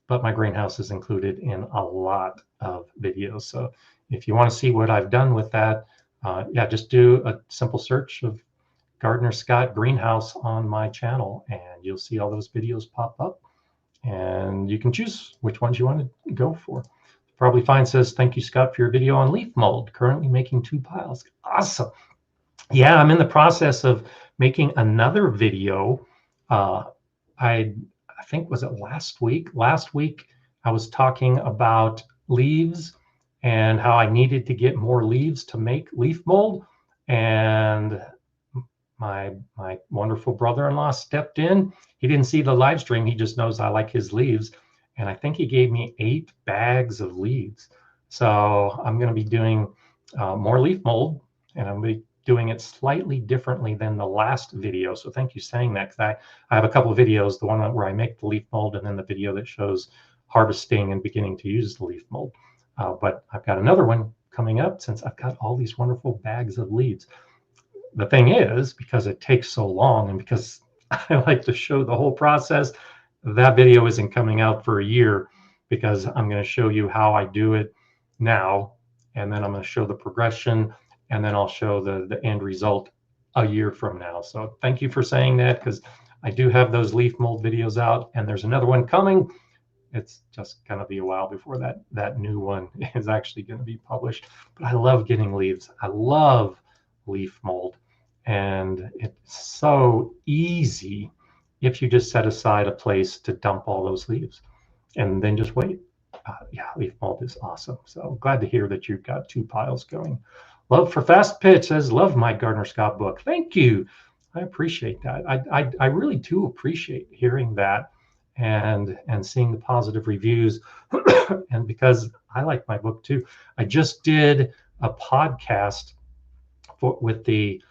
but my greenhouse is included in a lot of videos. So if you want to see what I've done with that, yeah, just do a simple search of Gardener Scott Greenhouse on my channel, and you'll see all those videos pop up, and you can choose which ones you want to go for. Probably Fine says, thank you, Scott, for your video on leaf mold. Currently making 2 piles. Awesome. Yeah, I'm in the process of making another video. I think, was it last week? Last week, I was talking about leaves and how I needed to get more leaves to make leaf mold. And my wonderful brother-in-law stepped in. He didn't see the live stream. He just knows I like his leaves. And I think he gave me 8 bags of leaves. So I'm going to be doing more leaf mold, and I'm going to be doing it slightly differently than the last video. So thank you saying that, because I have a couple of videos, the one where I make the leaf mold, and then the video that shows harvesting and beginning to use the leaf mold. But I've got another one coming up, since I've got all these wonderful bags of leaves. The thing is, because it takes so long, and because I like to show the whole process, that video isn't coming out for a year, because I'm going to show you how I do it now, and then I'm going to show the progression, and then I'll show the end result a year from now. So thank you for saying that, because I do have those leaf mold videos out, and there's another one coming. It's just going to be a while before that new one is actually going to be published. But I love getting leaves. I love leaf mold, and it's so easy if you just set aside a place to dump all those leaves and then just wait. Yeah, leaf mold is awesome. So glad to hear that you've got 2 piles going. Love for Fast Pitch says, love my Gardener Scott book. Thank you. I appreciate that. I really do appreciate hearing that and seeing the positive reviews. And because I like my book too, I just did a podcast with the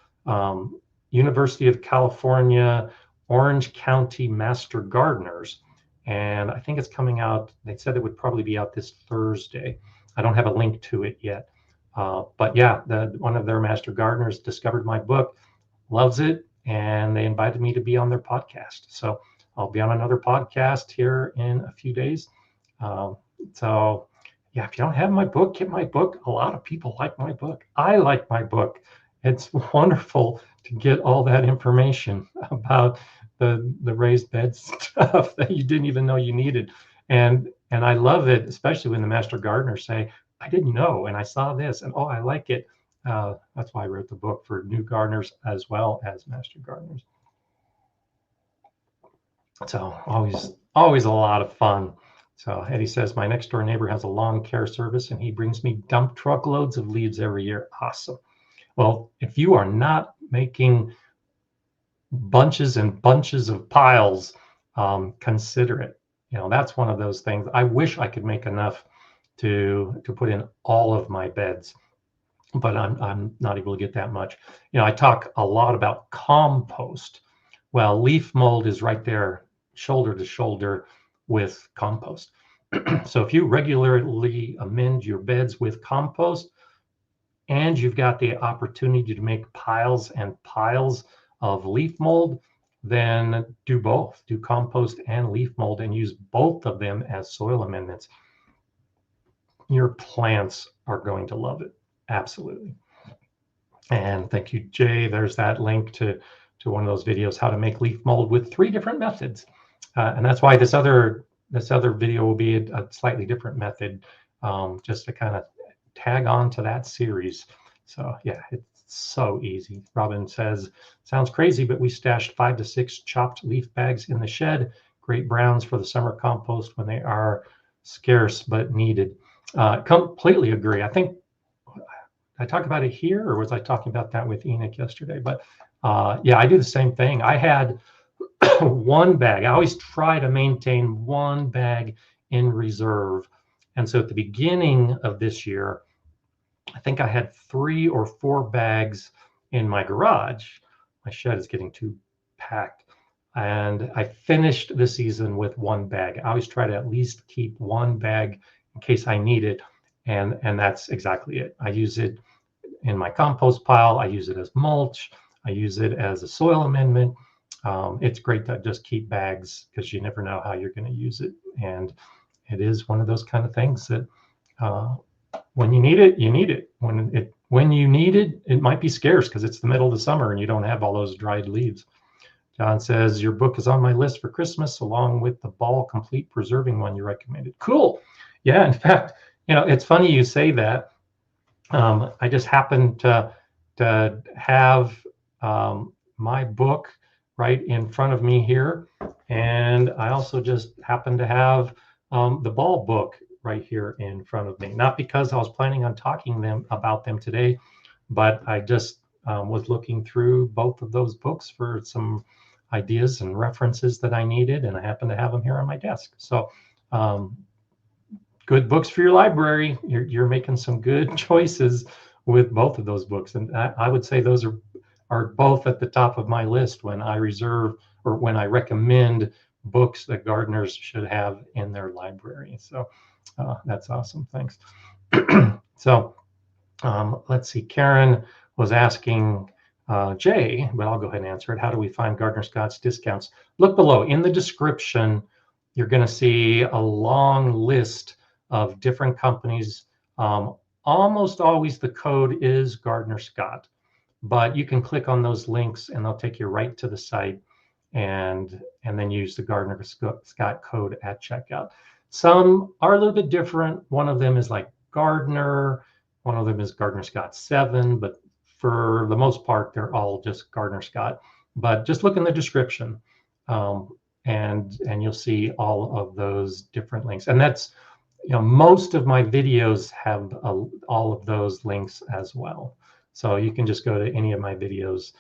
University of California Orange County Master Gardeners, and I think it's coming out. They said it would probably be out this Thursday. I don't have a link to it yet, but yeah, one of their Master Gardeners discovered my book, loves it, and they invited me to be on their podcast. So I'll be on another podcast here in a few days. So yeah, if you don't have my book, get my book. A lot of people like my book. I like my book. It's wonderful to get all that information about the raised bed stuff that you didn't even know you needed. And I love it, especially when the Master Gardeners say, I didn't know, and I saw this, and oh, I like it. That's why I wrote the book, for new gardeners as well as Master Gardeners. So always a lot of fun. So Eddie says, my next door neighbor has a lawn care service, and he brings me dump truckloads of leaves every year. Awesome. Well, if you are not making bunches and bunches of piles, consider it. You know, that's one of those things. I wish I could make enough to put in all of my beds, but I'm not able to get that much. You know, I talk a lot about compost. Well, leaf mold is right there shoulder to shoulder with compost. So if you regularly amend your beds with compost, and you've got the opportunity to make piles and piles of leaf mold, then do both. Do compost and leaf mold and use both of them as soil amendments. Your plants are going to love it. Absolutely. And thank you, Jay. There's that link to one of those videos, how to make leaf mold with 3 different methods. And that's why this other video will be a slightly different method, just to kind of tag on to that series. So yeah, it's so easy. Robin says, sounds crazy, but we stashed 5 to 6 chopped leaf bags in the shed. Great browns for the summer compost when they are scarce but needed. Completely agree. I think I talked about it here, or was I talking about that with Enoch yesterday? But yeah, I do the same thing. I had 1 bag. I always try to maintain 1 bag in reserve. And so at the beginning of this year, I think I had 3 or 4 bags in my garage. My shed is getting too packed. And I finished the season with 1 bag. I always try to at least keep 1 bag in case I need it. And that's exactly it. I use it in my compost pile. I use it as mulch. I use it as a soil amendment. It's great to just keep bags because you never know how you're going to use it. And it is one of those kind of things that when you need it, you need it. When you need it, it might be scarce because it's the middle of the summer and you don't have all those dried leaves. John says, your book is on my list for Christmas, along with the Ball Complete Preserving one you recommended. Cool. Yeah, in fact, it's funny you say that. I just happened to have my book right in front of me here. And I also just happen to have the Ball book right here in front of me. Not because I was planning on talking about them today, but I just was looking through both of those books for some ideas and references that I needed, and I happen to have them here on my desk. So good books for your library. You're making some good choices with both of those books, and I would say those are both at the top of my list when I reserve or when I recommend books that gardeners should have in their library. So that's awesome. Thanks. So let's see. Karen was asking Jay, but I'll go ahead and answer it. How do we find Gardener Scott's discounts? Look below in the description. You're going to see a long list of different companies. Almost always the code is Gardener Scott, but you can click on those links and they'll take you right to the site, and then use the Gardener Scott code at checkout. Some are a little bit different. One of them is like Gardener. One of them is Gardener Scott 7, but for the most part, they're all just Gardener Scott. But just look in the description, and you'll see all of those different links. And that's, most of my videos have all of those links as well. So you can just go to any of my videos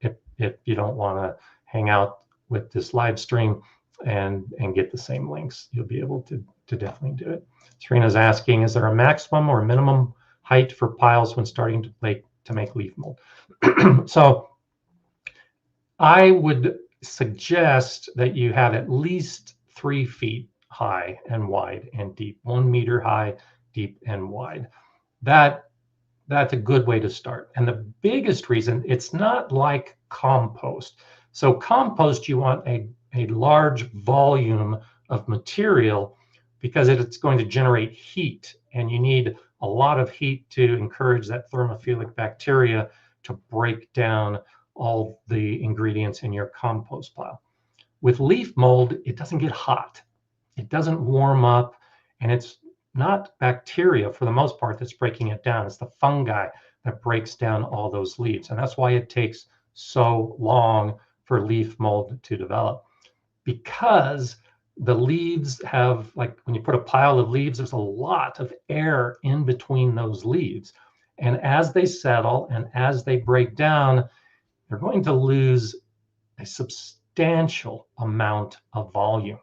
if you don't want to hang out with this live stream and get the same links. You'll be able to definitely do it. Serena's asking, is there a maximum or minimum height for piles when starting to make leaf mold? So I would suggest that you have at least 3 feet high and wide and deep, 1 meter high, deep and wide. That's a good way to start. And the biggest reason, it's not like compost. So compost, you want a large volume of material because it's going to generate heat, and you need a lot of heat to encourage that thermophilic bacteria to break down all the ingredients in your compost pile. With leaf mold, it doesn't get hot. It doesn't warm up, and it's not bacteria for the most part that's breaking it down. It's the fungi that breaks down all those leaves. And that's why it takes so long for leaf mold to develop, because the leaves have, like when you put a pile of leaves, there's a lot of air in between those leaves. And as they settle and as they break down, they're going to lose a substantial amount of volume.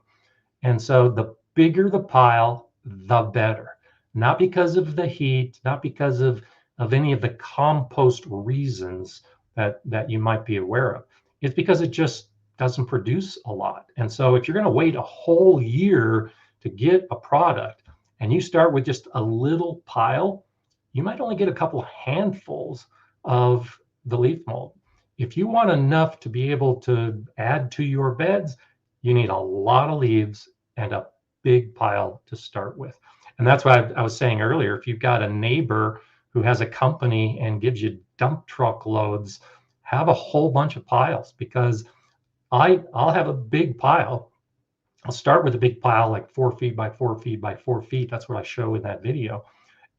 And so the bigger the pile, the better. Not because of the heat, not because of any of the compost reasons that you might be aware of. It's because it just doesn't produce a lot. And so if you're going to wait a whole year to get a product and you start with just a little pile, you might only get a couple handfuls of the leaf mold. If you want enough to be able to add to your beds, you need a lot of leaves and a big pile to start with. And that's why I was saying earlier, if you've got a neighbor who has a company and gives you dump truck loads, have a whole bunch of piles, because I'll have a big pile. I'll start with a big pile, like 4 feet by 4 feet by 4 feet. That's what I show in that video.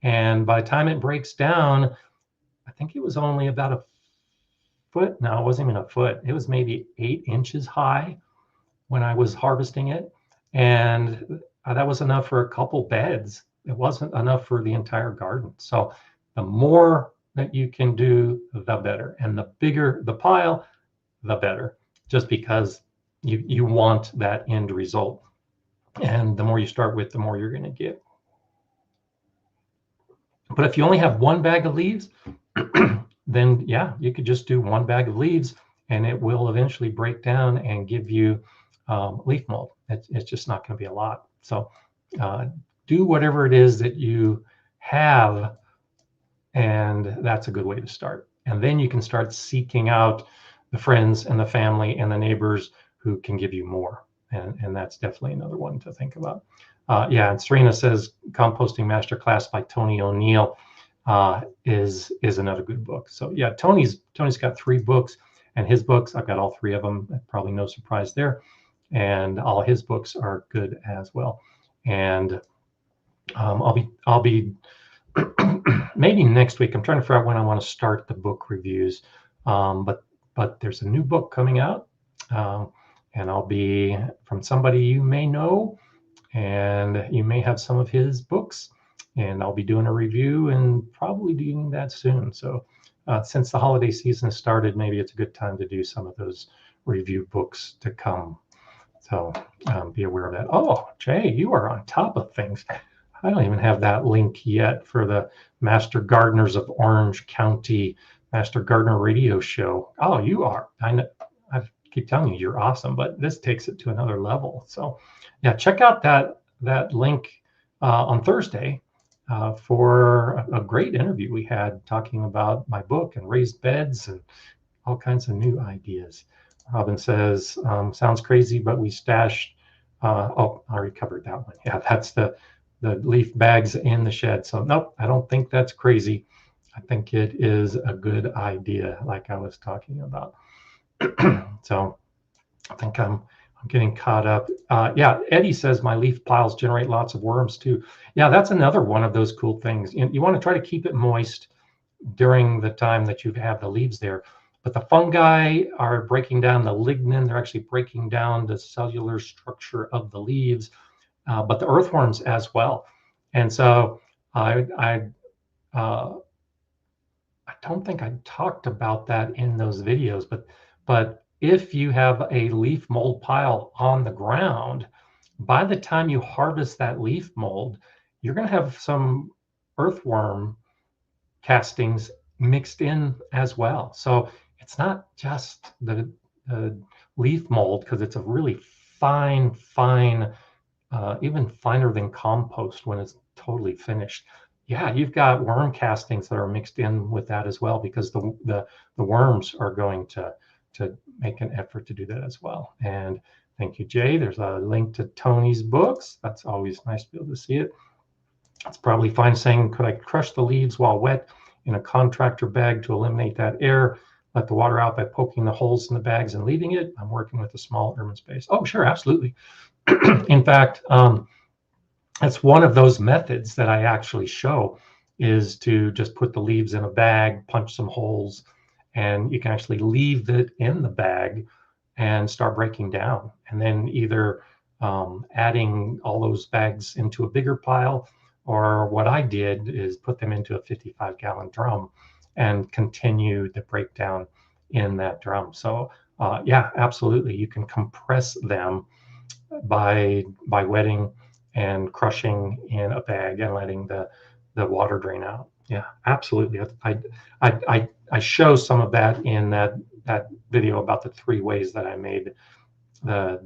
And by the time it breaks down, I think it was only about a foot. No, it wasn't even a foot. It was maybe 8 inches high when I was harvesting it. And that was enough for a couple beds. It wasn't enough for the entire garden. So the more that you can do, the better. And the bigger the pile, the better, just because you want that end result. And the more you start with, the more you're going to get. But if you only have 1 bag of leaves, then yeah, you could just do 1 bag of leaves and it will eventually break down and give you leaf mold. It's just not going to be a lot. So do whatever it is that you have, and that's a good way to start. And then you can start seeking out the friends and the family and the neighbors who can give you more. And that's definitely another one to think about. Yeah, and Serena says Composting Masterclass by Tony O'Neill is another good book. So yeah, Tony's got 3 books, and his books, I've got all 3 of them. Probably no surprise there. And all his books are good as well. And I'll be maybe next week. I'm trying to figure out when I want to start the book reviews. But there's a new book coming out, and I'll be from somebody you may know, and you may have some of his books, and I'll be doing a review and probably doing that soon. So since the holiday season has started, maybe it's a good time to do some of those review books to come. So be aware of that. Oh, Jay, you are on top of things. I don't even have that link yet for the Master Gardeners of Orange County Master Gardener Radio Show. Oh, you are. I keep telling you, you're awesome, but this takes it to another level. So yeah, check out that link on Thursday for a great interview we had talking about my book and raised beds and all kinds of new ideas. Robin says, sounds crazy, but we stashed, oh, I already covered that one. Yeah, that's the leaf bags in the shed. So nope, I don't think that's crazy. I think it is a good idea, like I was talking about. So I think I'm getting caught up. Yeah, Eddie says my leaf piles generate lots of worms too. Yeah, that's another one of those cool things. You want to try to keep it moist during the time that you have the leaves there. But the fungi are breaking down the lignin. They're actually breaking down the cellular structure of the leaves, but the earthworms as well. And so I don't think I talked about that in those videos, but if you have a leaf mold pile on the ground, by the time you harvest that leaf mold, you're going to have some earthworm castings mixed in as well. So it's not just the leaf mold, because it's a really fine, even finer than compost when it's totally finished. Yeah, you've got worm castings that are mixed in with that as well, because the worms are going to make an effort to do that as well. And thank you, Jay. There's a link to Tony's books. That's always nice to be able to see it. It's probably fine saying, could I crush the leaves while wet in a contractor bag to eliminate that air? Let the water out by poking the holes in the bags and leaving it. I'm working with a small urban space. Oh, sure, absolutely. In fact, that's one of those methods that I actually show, is to just put the leaves in a bag, punch some holes, and you can actually leave it in the bag and start breaking down. And then either adding all those bags into a bigger pile, or what I did is put them into a 55-gallon drum and continue the breakdown in that drum. So yeah, absolutely. You can compress them by wetting and crushing in a bag and letting the water drain out. Yeah, absolutely. I show some of that in that that video about the 3 ways that I made the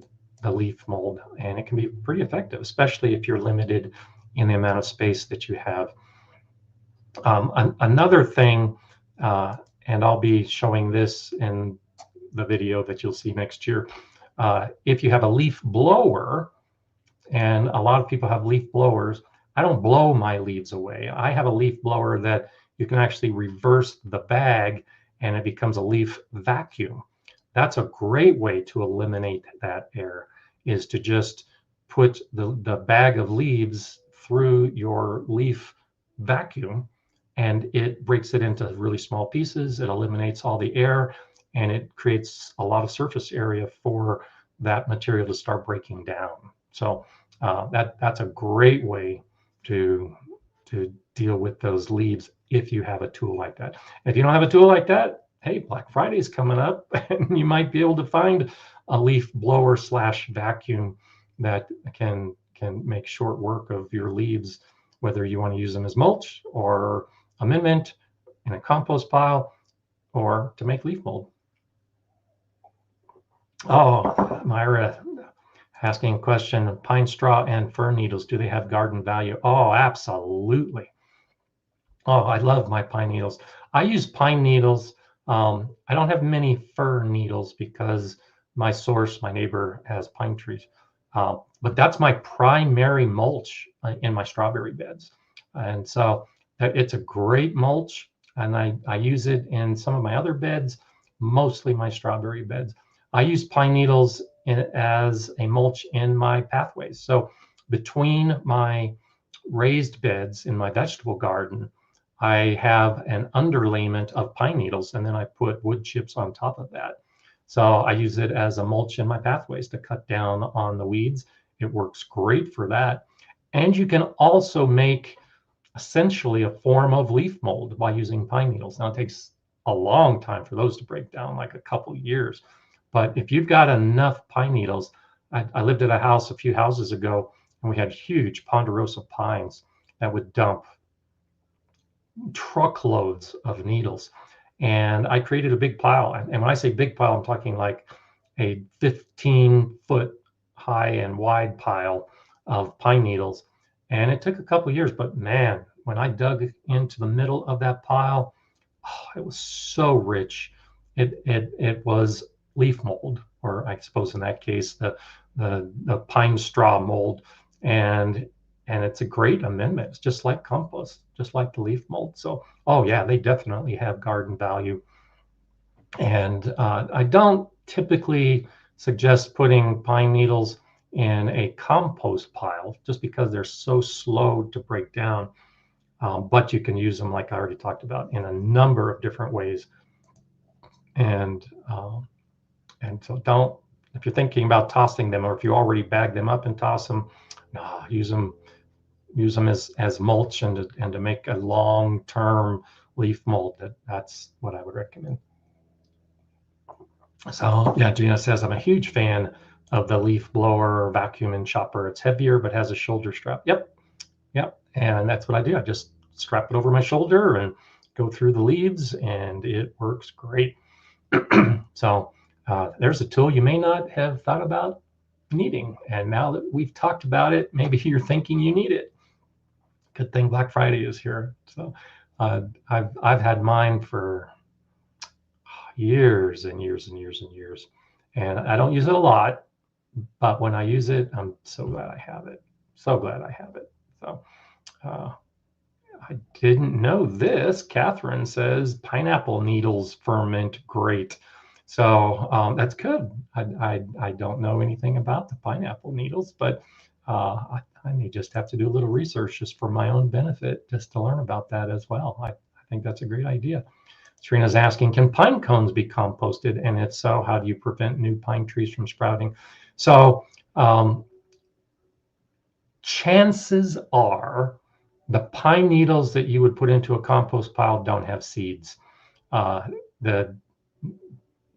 leaf mold, and it can be pretty effective, especially if you're limited in the amount of space that you have. Another thing, and I'll be showing this in the video that you'll see next year. If you have a leaf blower, and a lot of people have leaf blowers, I don't blow my leaves away. I have a leaf blower that you can actually reverse the bag and it becomes a leaf vacuum. That's a great way to eliminate that air, is to just put the bag of leaves through your leaf vacuum, and it breaks it into really small pieces. It eliminates all the air, and it creates a lot of surface area for that material to start breaking down. So that's a great way to deal with those leaves if you have a tool like that. If you don't have a tool like that, hey, Black Friday is coming up, and you might be able to find a leaf blower / vacuum that can make short work of your leaves, whether you want to use them as mulch or amendment in a compost pile or to make leaf mold. Oh, Myra asking a question: pine straw and fir needles, do they have garden value? Oh, absolutely. Oh, I love my pine needles. I use pine needles. I don't have many fir needles because my neighbor, has pine trees. But that's my primary mulch in my strawberry beds. And so it's a great mulch, and I use it in some of my other beds, mostly my strawberry beds. I use pine needles as a mulch in my pathways. So between my raised beds in my vegetable garden, I have an underlayment of pine needles, and then I put wood chips on top of that. So I use it as a mulch in my pathways to cut down on the weeds. It works great for that. And you can also make essentially a form of leaf mold by using pine needles. Now, it takes a long time for those to break down, like a couple years. But if you've got enough pine needles, I lived at a house a few houses ago, and we had huge ponderosa pines that would dump truckloads of needles. And I created a big pile. And when I say big pile, I'm talking like a 15-foot high and wide pile of pine needles. And it took a couple years, but man, when I dug into the middle of that pile, oh, it was so rich. It was leaf mold, or I suppose in that case, the pine straw mold. And it's a great amendment. It's just like compost, just like the leaf mold. So, oh yeah, they definitely have garden value. And I don't typically suggest putting pine needles in a compost pile just because they're so slow to break down. But you can use them, like I already talked about, in a number of different ways. And so don't, if you're thinking about tossing them, or if you already bag them up and toss them, no, use them as mulch and to make a long-term leaf mold. That's what I would recommend. So yeah, Gina says, I'm a huge fan of the leaf blower, vacuum, and chopper. It's heavier but has a shoulder strap. Yep, and that's what I do. I just strap it over my shoulder and go through the leaves, and it works great. So there's a tool you may not have thought about needing, and now that we've talked about it, maybe you're thinking you need it. Good thing Black Friday is here. So I've had mine for years and years and years and years, and I don't use it a lot, but when I use it, I'm so glad I have it. So glad I have it. So I didn't know this. Catherine says pineapple needles ferment great. So that's good. I don't know anything about the pineapple needles, but I may just have to do a little research just for my own benefit, just to learn about that as well. I think that's a great idea. Serena's asking, can pine cones be composted? And if so, how do you prevent new pine trees from sprouting? So chances are the pine needles that you would put into a compost pile don't have seeds.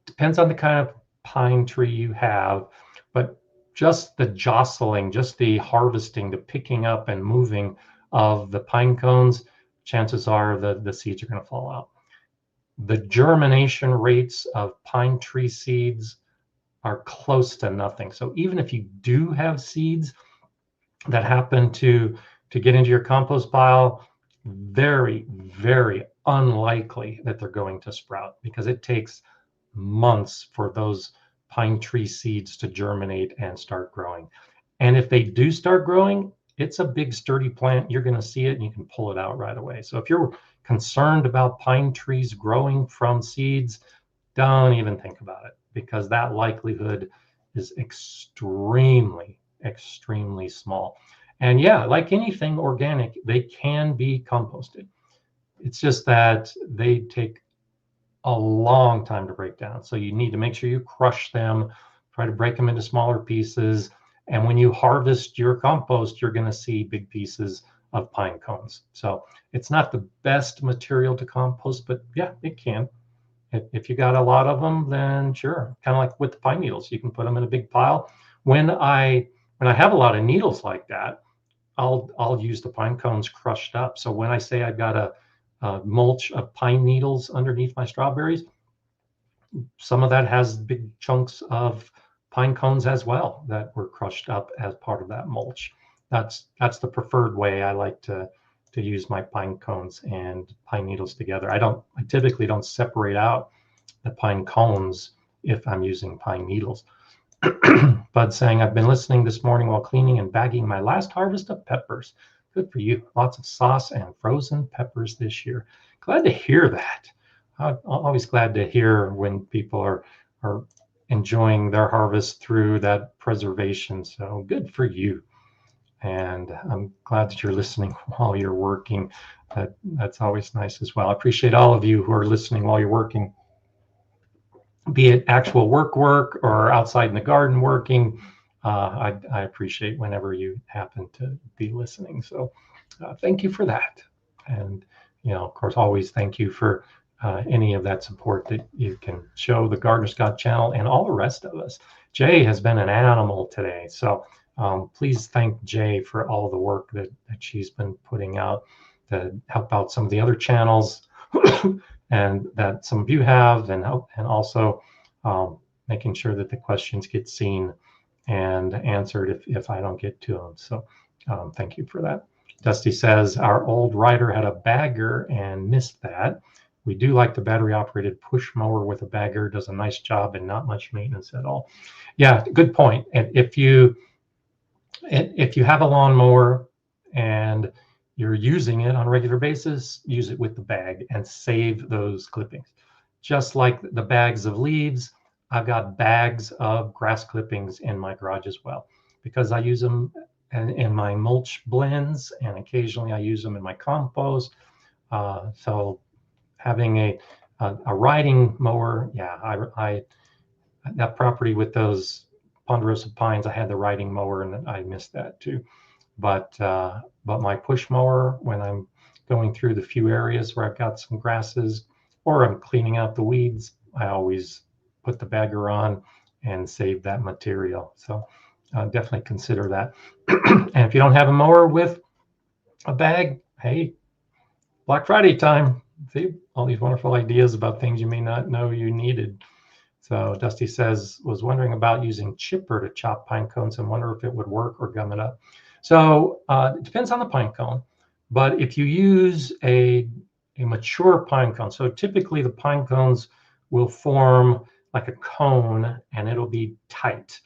Depends on the kind of pine tree you have, but just the jostling, just the harvesting, the picking up and moving of the pine cones, chances are the seeds are going to fall out. the germination rates of pine tree seeds are close to nothing. So even if you do have seeds that happen to get into your compost pile, very, very unlikely that they're going to sprout, because it takes months for those pine tree seeds to germinate and start growing. And if they do start growing, it's a big sturdy plant. You're going to see it and you can pull it out right away. So if you're concerned about pine trees growing from seeds, don't even think about it, because that likelihood is extremely, extremely small. And yeah, like anything organic, they can be composted. It's just that they take a long time to break down. So you need to make sure you crush them, try to break them into smaller pieces. And when you harvest your compost, you're going to see big pieces of pine cones. So it's not the best material to compost, but yeah, it can. If you got a lot of them, then sure. Kind of like with the pine needles, you can put them in a big pile. When I have a lot of needles like that, I'll use the pine cones crushed up. So when I say I've got a mulch of pine needles underneath my strawberries, some of that has big chunks of pine cones as well that were crushed up as part of that mulch. That's the preferred way I like to use my pine cones and pine needles together. I typically don't separate out the pine cones if I'm using pine needles. Bud saying, I've been listening this morning while cleaning and bagging my last harvest of peppers. Good for you. Lots of sauce and frozen peppers this year. Glad to hear that. I'm always glad to hear when people are enjoying their harvest through that preservation. So good for you. And I'm glad that you're listening while you're working. That's always nice as well. I appreciate all of you who are listening while you're working, be it actual work or outside in the garden working. I appreciate whenever you happen to be listening. So thank you for that. And, of course, always thank you for any of that support that you can show the Gardener's God channel and all the rest of us. Jay has been an animal today. So please thank Jay for all the work that she's been putting out to help out some of the other channels and that some of you have, and also making sure that the questions get seen and answered if I don't get to them. So thank you for that. Dusty says, our old rider had a bagger and missed that. We do like the battery operated push mower with a bagger. Does a nice job and not much maintenance at all. Yeah, good point. And if you have a lawnmower and you're using it on a regular basis, use it with the bag and save those clippings. Just like the bags of leaves, I've got bags of grass clippings in my garage as well, because I use them in my mulch blends, and occasionally I use them in my compost. So having a riding mower, yeah, I that property with those ponderosa pines, I had the riding mower and I missed that too. But my push mower, when I'm going through the few areas where I've got some grasses or I'm cleaning out the weeds, I always put the bagger on and save that material. So definitely consider that. And if you don't have a mower with a bag, hey, Black Friday time. See all these wonderful ideas about things you may not know you needed. So Dusty says, was wondering about using chipper to chop pine cones and wonder if it would work or gum it up. So it depends on the pine cone, but if you use a mature pine cone, so typically the pine cones will form like a cone and it'll be tight.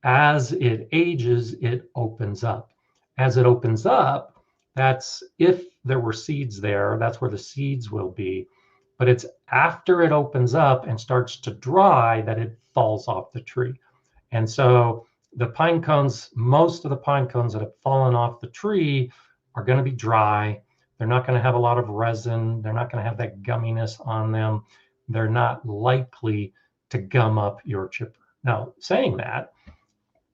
As it ages, it opens up. As it opens up, that's if there were seeds there, that's where the seeds will be. But it's after it opens up and starts to dry that it falls off the tree. And so the pine cones, most of the pine cones that have fallen off the tree are going to be dry. They're not going to have a lot of resin. They're not going to have that gumminess on them. They're not likely to gum up your chipper. Now, saying that,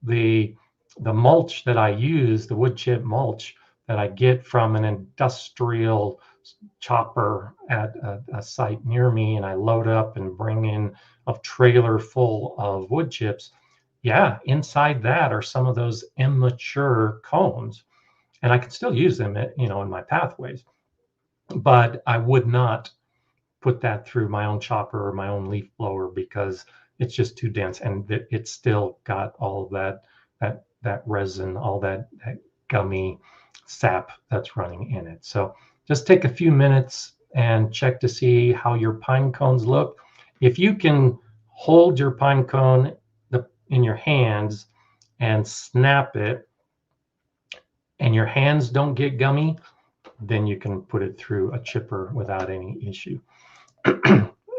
the mulch that I use, the wood chip mulch that I get from an industrial chopper at a site near me, and I load up and bring in a trailer full of wood chips. Yeah, inside that are some of those immature cones, and I can still use them, in my pathways. But I would not put that through my own chopper or my own leaf blower because it's just too dense, and it's still got all of that resin, all that gummy sap that's running in it. So just take a few minutes and check to see how your pine cones look. If you can hold your pine cone in your hands and snap it, and your hands don't get gummy, then you can put it through a chipper without any issue.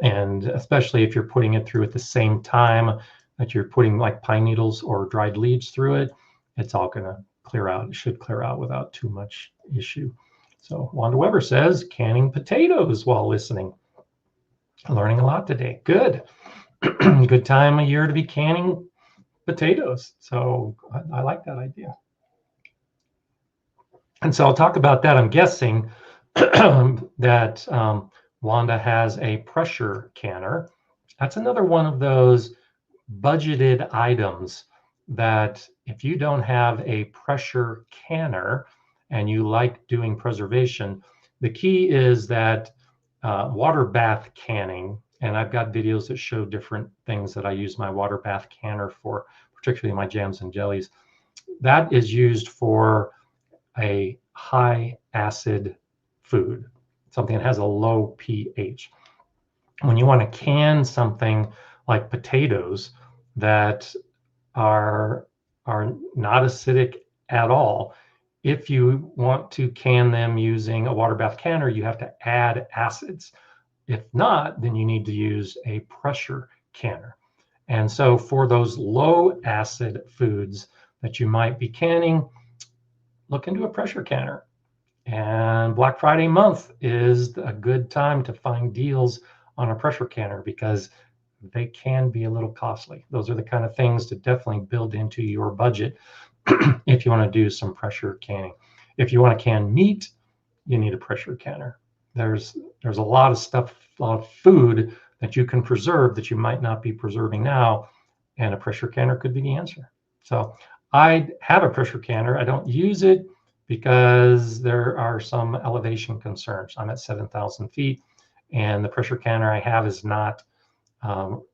And especially if you're putting it through at the same time that you're putting like pine needles or dried leaves through it, it's all going to clear out. It should clear out without too much issue. So Wanda Weber says, canning potatoes while listening. Learning a lot today. Good. Good time of year to be canning potatoes. So I like that idea. And so I'll talk about that. I'm guessing that Wanda has a pressure canner. That's another one of those budgeted items that if you don't have a pressure canner and you like doing preservation, the key is that water bath canning, and I've got videos that show different things that I use my water bath canner for, particularly my jams and jellies. That is used for a high acid food, something that has a low pH. When you want to can something like potatoes that are not acidic at all, if you want to can them using a water bath canner, you have to add acids. If not, then you need to use a pressure canner. And so for those low acid foods that you might be canning, look into a pressure canner. And Black Friday month is a good time to find deals on a pressure canner because they can be a little costly. Those are the kind of things to definitely build into your budget if you want to do some pressure canning. If you want to can meat, you need a pressure canner. There's a lot of stuff, a lot of food that you can preserve that you might not be preserving now, and a pressure canner could be the answer. So I have a pressure canner. I don't use it because there are some elevation concerns. I'm at 7,000 feet, and the pressure canner I have is not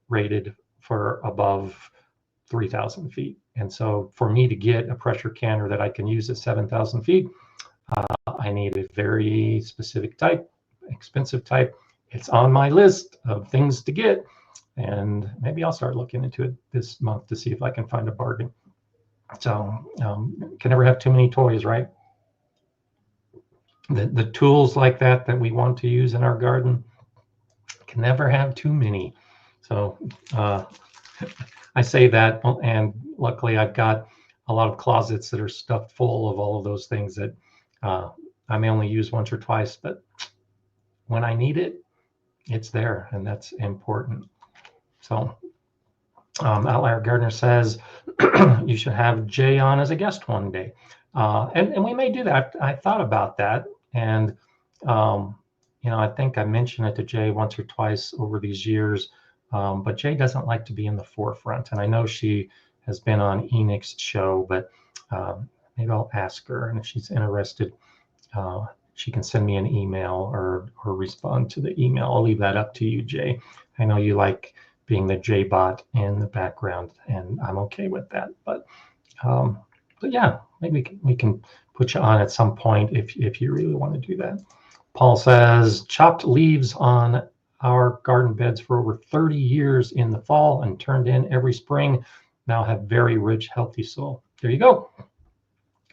rated for above 3,000 feet. And so for me to get a pressure canner that I can use at 7,000 feet, I need a very specific type, expensive type. It's on my list of things to get, and maybe I'll start looking into it this month to see if I can find a bargain. So can never have too many toys, right? The tools like that we want to use in our garden can never have too many. So I say that, and luckily I've got a lot of closets that are stuffed full of all of those things that I may only use once or twice, but when I need it, it's there, and that's important. So Outlier Gardener says you should have Jay on as a guest one day, and we may do that. I thought about that, and I think I mentioned it to Jay once or twice over these years, but Jay doesn't like to be in the forefront, and I know she has been on Enoch's show, but maybe I'll ask her, and if she's interested, she can send me an email or respond to the email. I'll leave that up to you, Jay. I know you like being the J-bot in the background, and I'm okay with that. But yeah, maybe we can put you on at some point if you really want to do that. Paul says, chopped leaves on our garden beds for over 30 years in the fall and turned in every spring, now have very rich, healthy soil. There you go.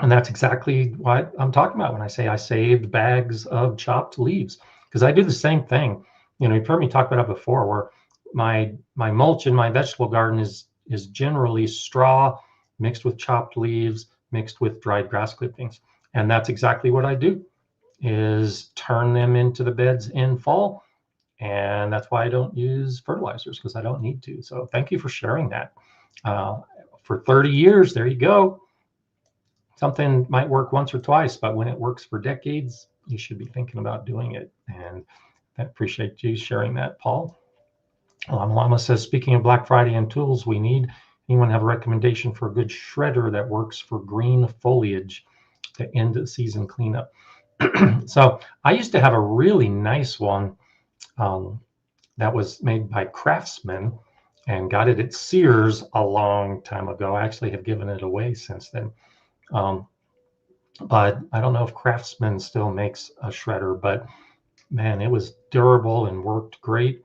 And that's exactly what I'm talking about when I say I saved bags of chopped leaves, because I do the same thing. You've heard me talk about it before, where my mulch in my vegetable garden is generally straw mixed with chopped leaves, mixed with dried grass clippings. And that's exactly what I do, is turn them into the beds in fall. And that's why I don't use fertilizers, because I don't need to. So thank you for sharing that. For 30 years, there you go. Something might work once or twice, but when it works for decades, you should be thinking about doing it. And I appreciate you sharing that, Paul. Lama says, speaking of Black Friday and tools we need, anyone have a recommendation for a good shredder that works for green foliage to end the season cleanup? So I used to have a really nice one that was made by Craftsman and got it at Sears a long time ago. I actually have given it away since then. But I don't know if Craftsman still makes a shredder, but man, it was durable and worked great.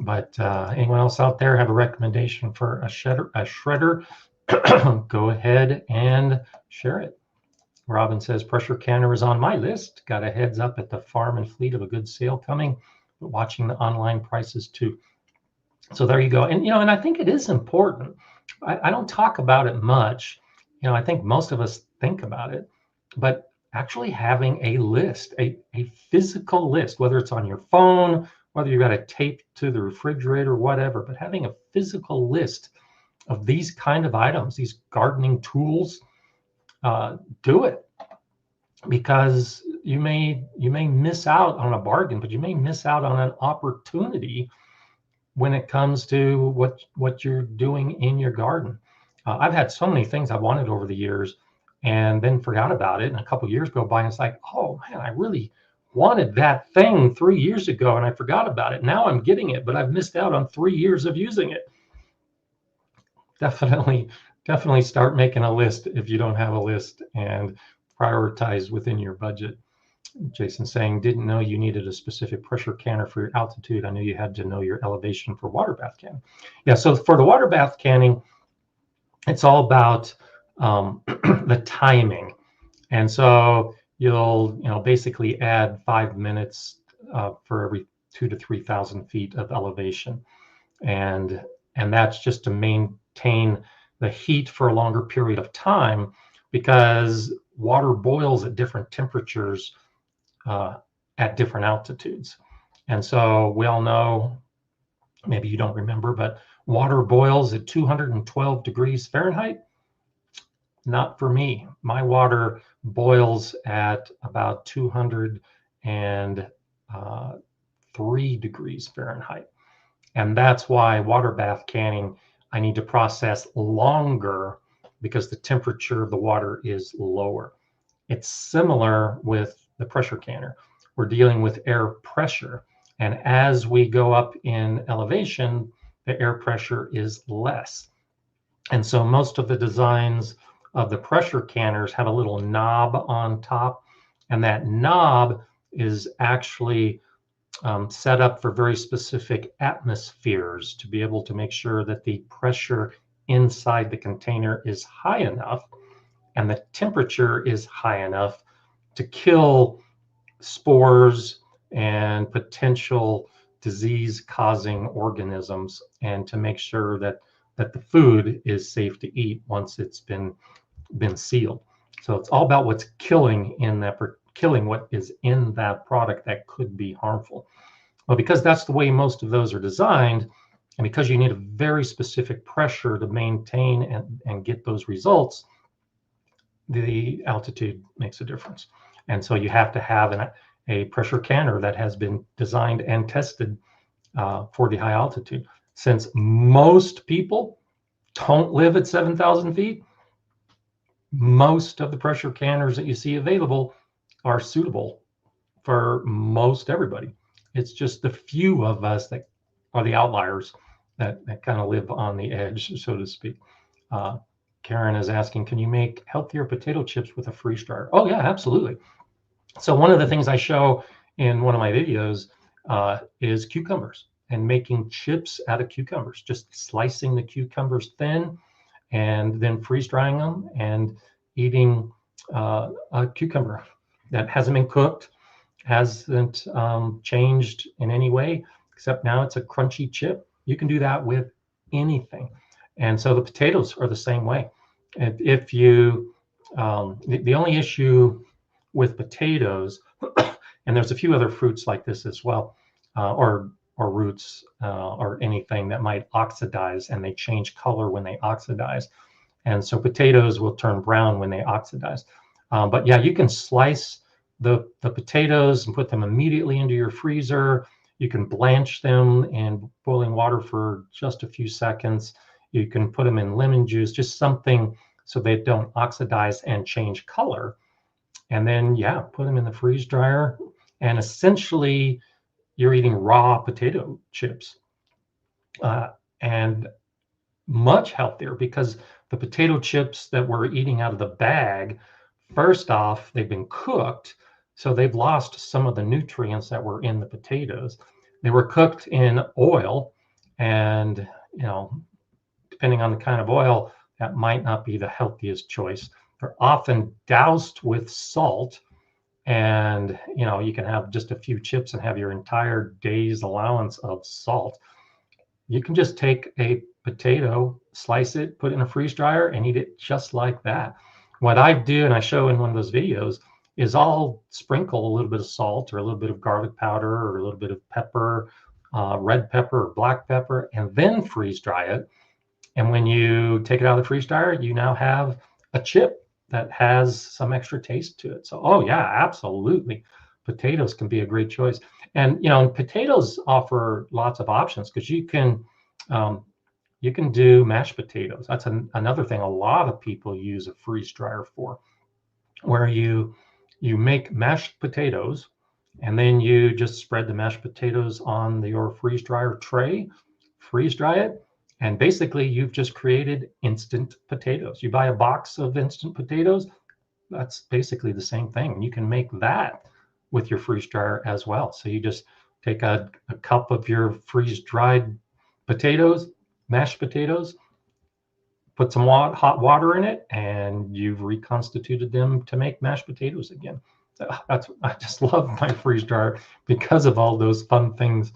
But anyone else out there have a recommendation for a shredder? Go ahead and share it. Robin says pressure canner is on my list. Got a heads up at the farm and fleet of a good sale coming, but watching the online prices too. So there you go. And and I think it is important. I don't talk about it much. I think most of us think about it, but actually having a list, a physical list, whether it's on your phone, whether you've got a tape to the refrigerator, whatever, but having a physical list of these kind of items, these gardening tools, do it, because you may miss out on a bargain, but you may miss out on an opportunity when it comes to what you're doing in your garden. I've had so many things I wanted over the years and then forgot about it. And a couple of years go by and it's like, oh man, I really wanted that thing 3 years ago and I forgot about it. Now I'm getting it, but I've missed out on 3 years of using it. Definitely start making a list if you don't have a list, and prioritize within your budget. Jason saying, didn't know you needed a specific pressure canner for your altitude. I knew you had to know your elevation for water bath canning. Yeah, so for the water bath canning, it's all about the timing. And so you'll basically add 5 minutes for every 2,000 to 3,000 feet of elevation. And that's just to maintain the heat for a longer period of time, because water boils at different temperatures at different altitudes. And so we all know, maybe you don't remember, but water boils at 212 degrees Fahrenheit. Not for me. My water boils at about 203 degrees Fahrenheit. And that's why water bath canning, I need to process longer, because the temperature of the water is lower. It's similar with the pressure canner. We're dealing with air pressure. And as we go up in elevation, the air pressure is less. And so most of the designs of the pressure canners have a little knob on top. And that knob is actually set up for very specific atmospheres to be able to make sure that the pressure inside the container is high enough and the temperature is high enough to kill spores and potential disease-causing organisms, and to make sure that the food is safe to eat once it's been sealed. So it's all about what's killing what is in that product that could be harmful. Well, because that's the way most of those are designed, and because you need a very specific pressure to maintain and get those results, the altitude makes a difference. And so you have to have a pressure canner that has been designed and tested for the high altitude. Since most people don't live at 7,000 feet, most of the pressure canners that you see available are suitable for most everybody. It's just the few of us that are the outliers that kind of live on the edge, so to speak. Karen is asking, can you make healthier potato chips with a freeze dryer? Oh yeah, absolutely. So one of the things I show in one of my videos is cucumbers, and making chips out of cucumbers, just slicing the cucumbers thin and then freeze drying them and eating a cucumber that hasn't been cooked, hasn't changed in any way, except now it's a crunchy chip. You can do that with anything. And so the potatoes are the same way. And if you, the only issue with potatoes, and there's a few other fruits like this as well, or roots, or anything that might oxidize, and they change color when they oxidize. And so potatoes will turn brown when they oxidize. But yeah, you can slice the potatoes and put them immediately into your freezer. You can blanch them in boiling water for just a few seconds. You can put them in lemon juice, just something so they don't oxidize and change color. And then, yeah, put them in the freeze dryer. And essentially, you're eating raw potato chips, and much healthier, because the potato chips that we're eating out of the bag, first off, they've been cooked, so they've lost some of the nutrients that were in the potatoes. They were cooked in oil, and depending on the kind of oil, that might not be the healthiest choice. They're often doused with salt, and you can have just a few chips and have your entire day's allowance of salt. You can just take a potato, slice it, put it in a freeze dryer, and eat it just like that. What I do, and I show in one of those videos, is I'll sprinkle a little bit of salt or a little bit of garlic powder or a little bit of pepper, red pepper or black pepper, and then freeze dry it. And when you take it out of the freeze dryer, you now have a chip that has some extra taste to it. So, oh yeah, absolutely. Potatoes can be a great choice. And potatoes offer lots of options, because you can do mashed potatoes. That's another thing a lot of people use a freeze dryer for, where you make mashed potatoes, and then you just spread the mashed potatoes on your freeze dryer tray, freeze dry it, and basically you've just created instant potatoes. You buy a box of instant potatoes, that's basically the same thing. You can make that with your freeze dryer as well. So you just take a cup of your freeze dried potatoes, mashed potatoes, put some hot water in it, and you've reconstituted them to make mashed potatoes again. So I just love my freeze dryer because of all those fun things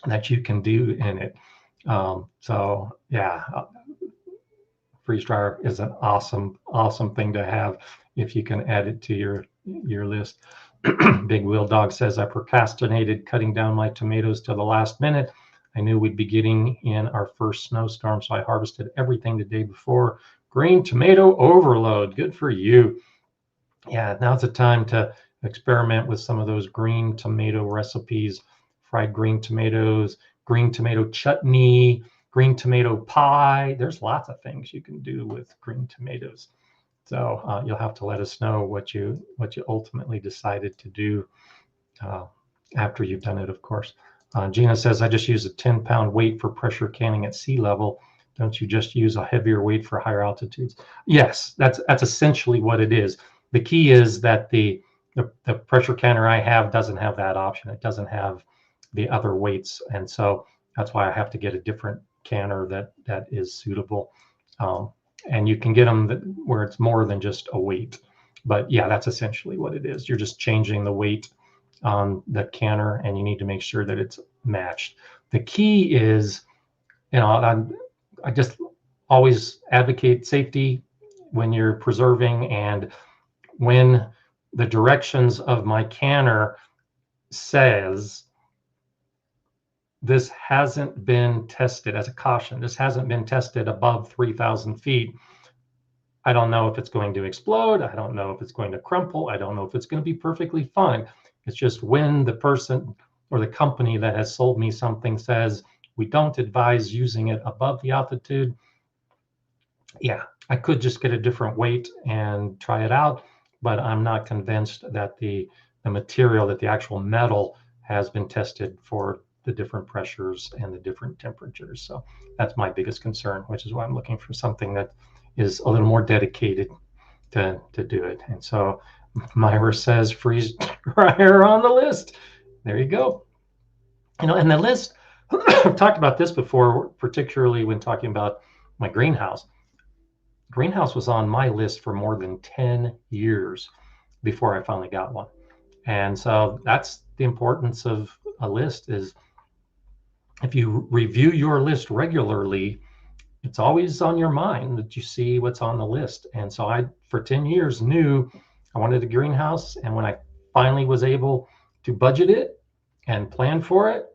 that you can do in it. So yeah, freeze dryer is an awesome thing to have if you can add it to your list. Big Wheel Dog says, I procrastinated cutting down my tomatoes till the last minute. I knew we'd be getting in our first snowstorm, so I harvested everything the day before. Green tomato overload. Good for you. Yeah, now's the time to experiment with some of those green tomato recipes. Fried green tomatoes, green tomato chutney, green tomato pie. There's lots of things you can do with green tomatoes. So you'll have to let us know what you ultimately decided to do after you've done it, of course. Gina says, I just use a 10-pound weight for pressure canning at sea level. Don't you just use a heavier weight for higher altitudes? Yes, that's essentially what it is. The key is that the pressure canner I have doesn't have that option. It doesn't have the other weights, and so that's why I have to get a different canner that is suitable. And you can get them where it's more than just a weight. But yeah, that's essentially what it is. You're just changing the weight on the canner, and you need to make sure that it's matched. The key is, I just always advocate safety when you're preserving, and when the directions of my canner says this hasn't been tested, as a caution, this hasn't been tested above 3,000 feet, I don't know if it's going to explode. I don't know if it's going to crumple. I don't know if it's going to be perfectly fine. It's just when the person or the company that has sold me something says we don't advise using it above the altitude, yeah, I could just get a different weight and try it out, but I'm not convinced that the material, that the actual metal has been tested for the different pressures and the different temperatures. So that's my biggest concern, which is why I'm looking for something that is a little more dedicated to do it. And so Myra says freeze dryer on the list. There you go. And the list, I've talked about this before, particularly when talking about my greenhouse. Greenhouse was on my list for more than 10 years before I finally got one. And so that's the importance of a list, is if you review your list regularly, it's always on your mind that you see what's on the list. And so I, for 10 years, knew I wanted a greenhouse. And when I finally was able to budget it and plan for it,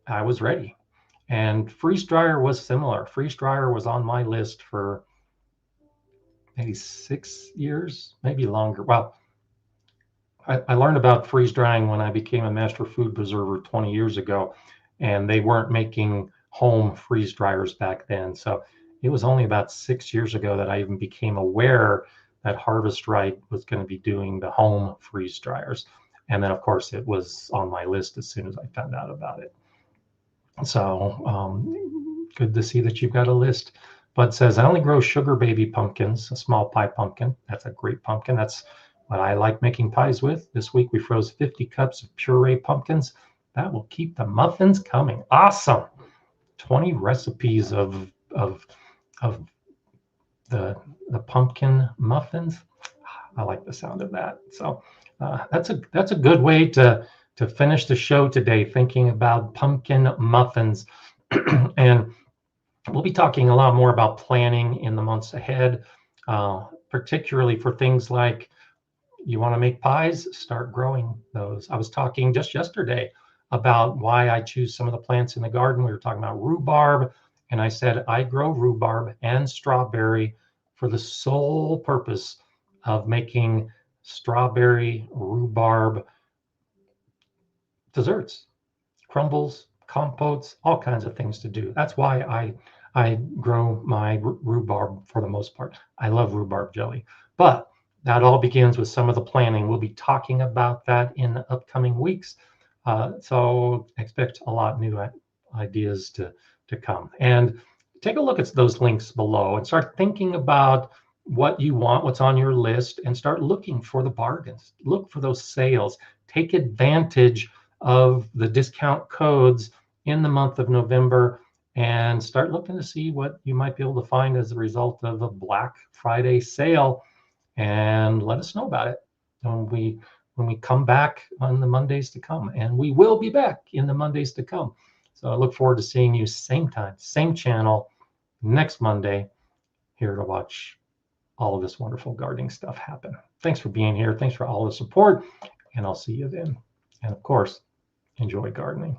I was ready. And freeze dryer was similar. Freeze dryer was on my list for maybe 6 years, maybe longer. Well, I learned about freeze drying when I became a master food preserver 20 years ago, and they weren't making home freeze dryers back then. So it was only about 6 years ago that I even became aware that Harvest Right was going to be doing the home freeze dryers. And then, of course, it was on my list as soon as I found out about it. So good to see that you've got a list. Bud says, I only grow sugar baby pumpkins, a small pie pumpkin. That's a great pumpkin. That's what I like making pies with. This week we froze 50 cups of puree pumpkins. That will keep the muffins coming. Awesome. 20 recipes of the pumpkin muffins. I like the sound of that. So that's a good way to finish the show today, thinking about pumpkin muffins. And we'll be talking a lot more about planning in the months ahead, particularly for things like you want to make pies, start growing those. I was talking just yesterday about why I choose some of the plants in the garden. We were talking about rhubarb, and I said I grow rhubarb and strawberry for the sole purpose of making strawberry rhubarb desserts, crumbles, compotes, all kinds of things to do. That's why I grow my rhubarb for the most part. I love rhubarb jelly, but that all begins with some of the planning. We'll be talking about that in the upcoming weeks. So expect a lot of new ideas to come. And take a look at those links below and start thinking about what you want, what's on your list, and start looking for the bargains. Look for those sales. Take advantage of the discount codes in the month of November and start looking to see what you might be able to find as a result of a Black Friday sale, and let us know about it when we come back on the Mondays to come. And we will be back in the Mondays to come. So I look forward to seeing you same time, same channel next Monday, here to watch all of this wonderful gardening stuff happen. Thanks for being here. Thanks for all the support, and I'll see you then. And of course, enjoy gardening.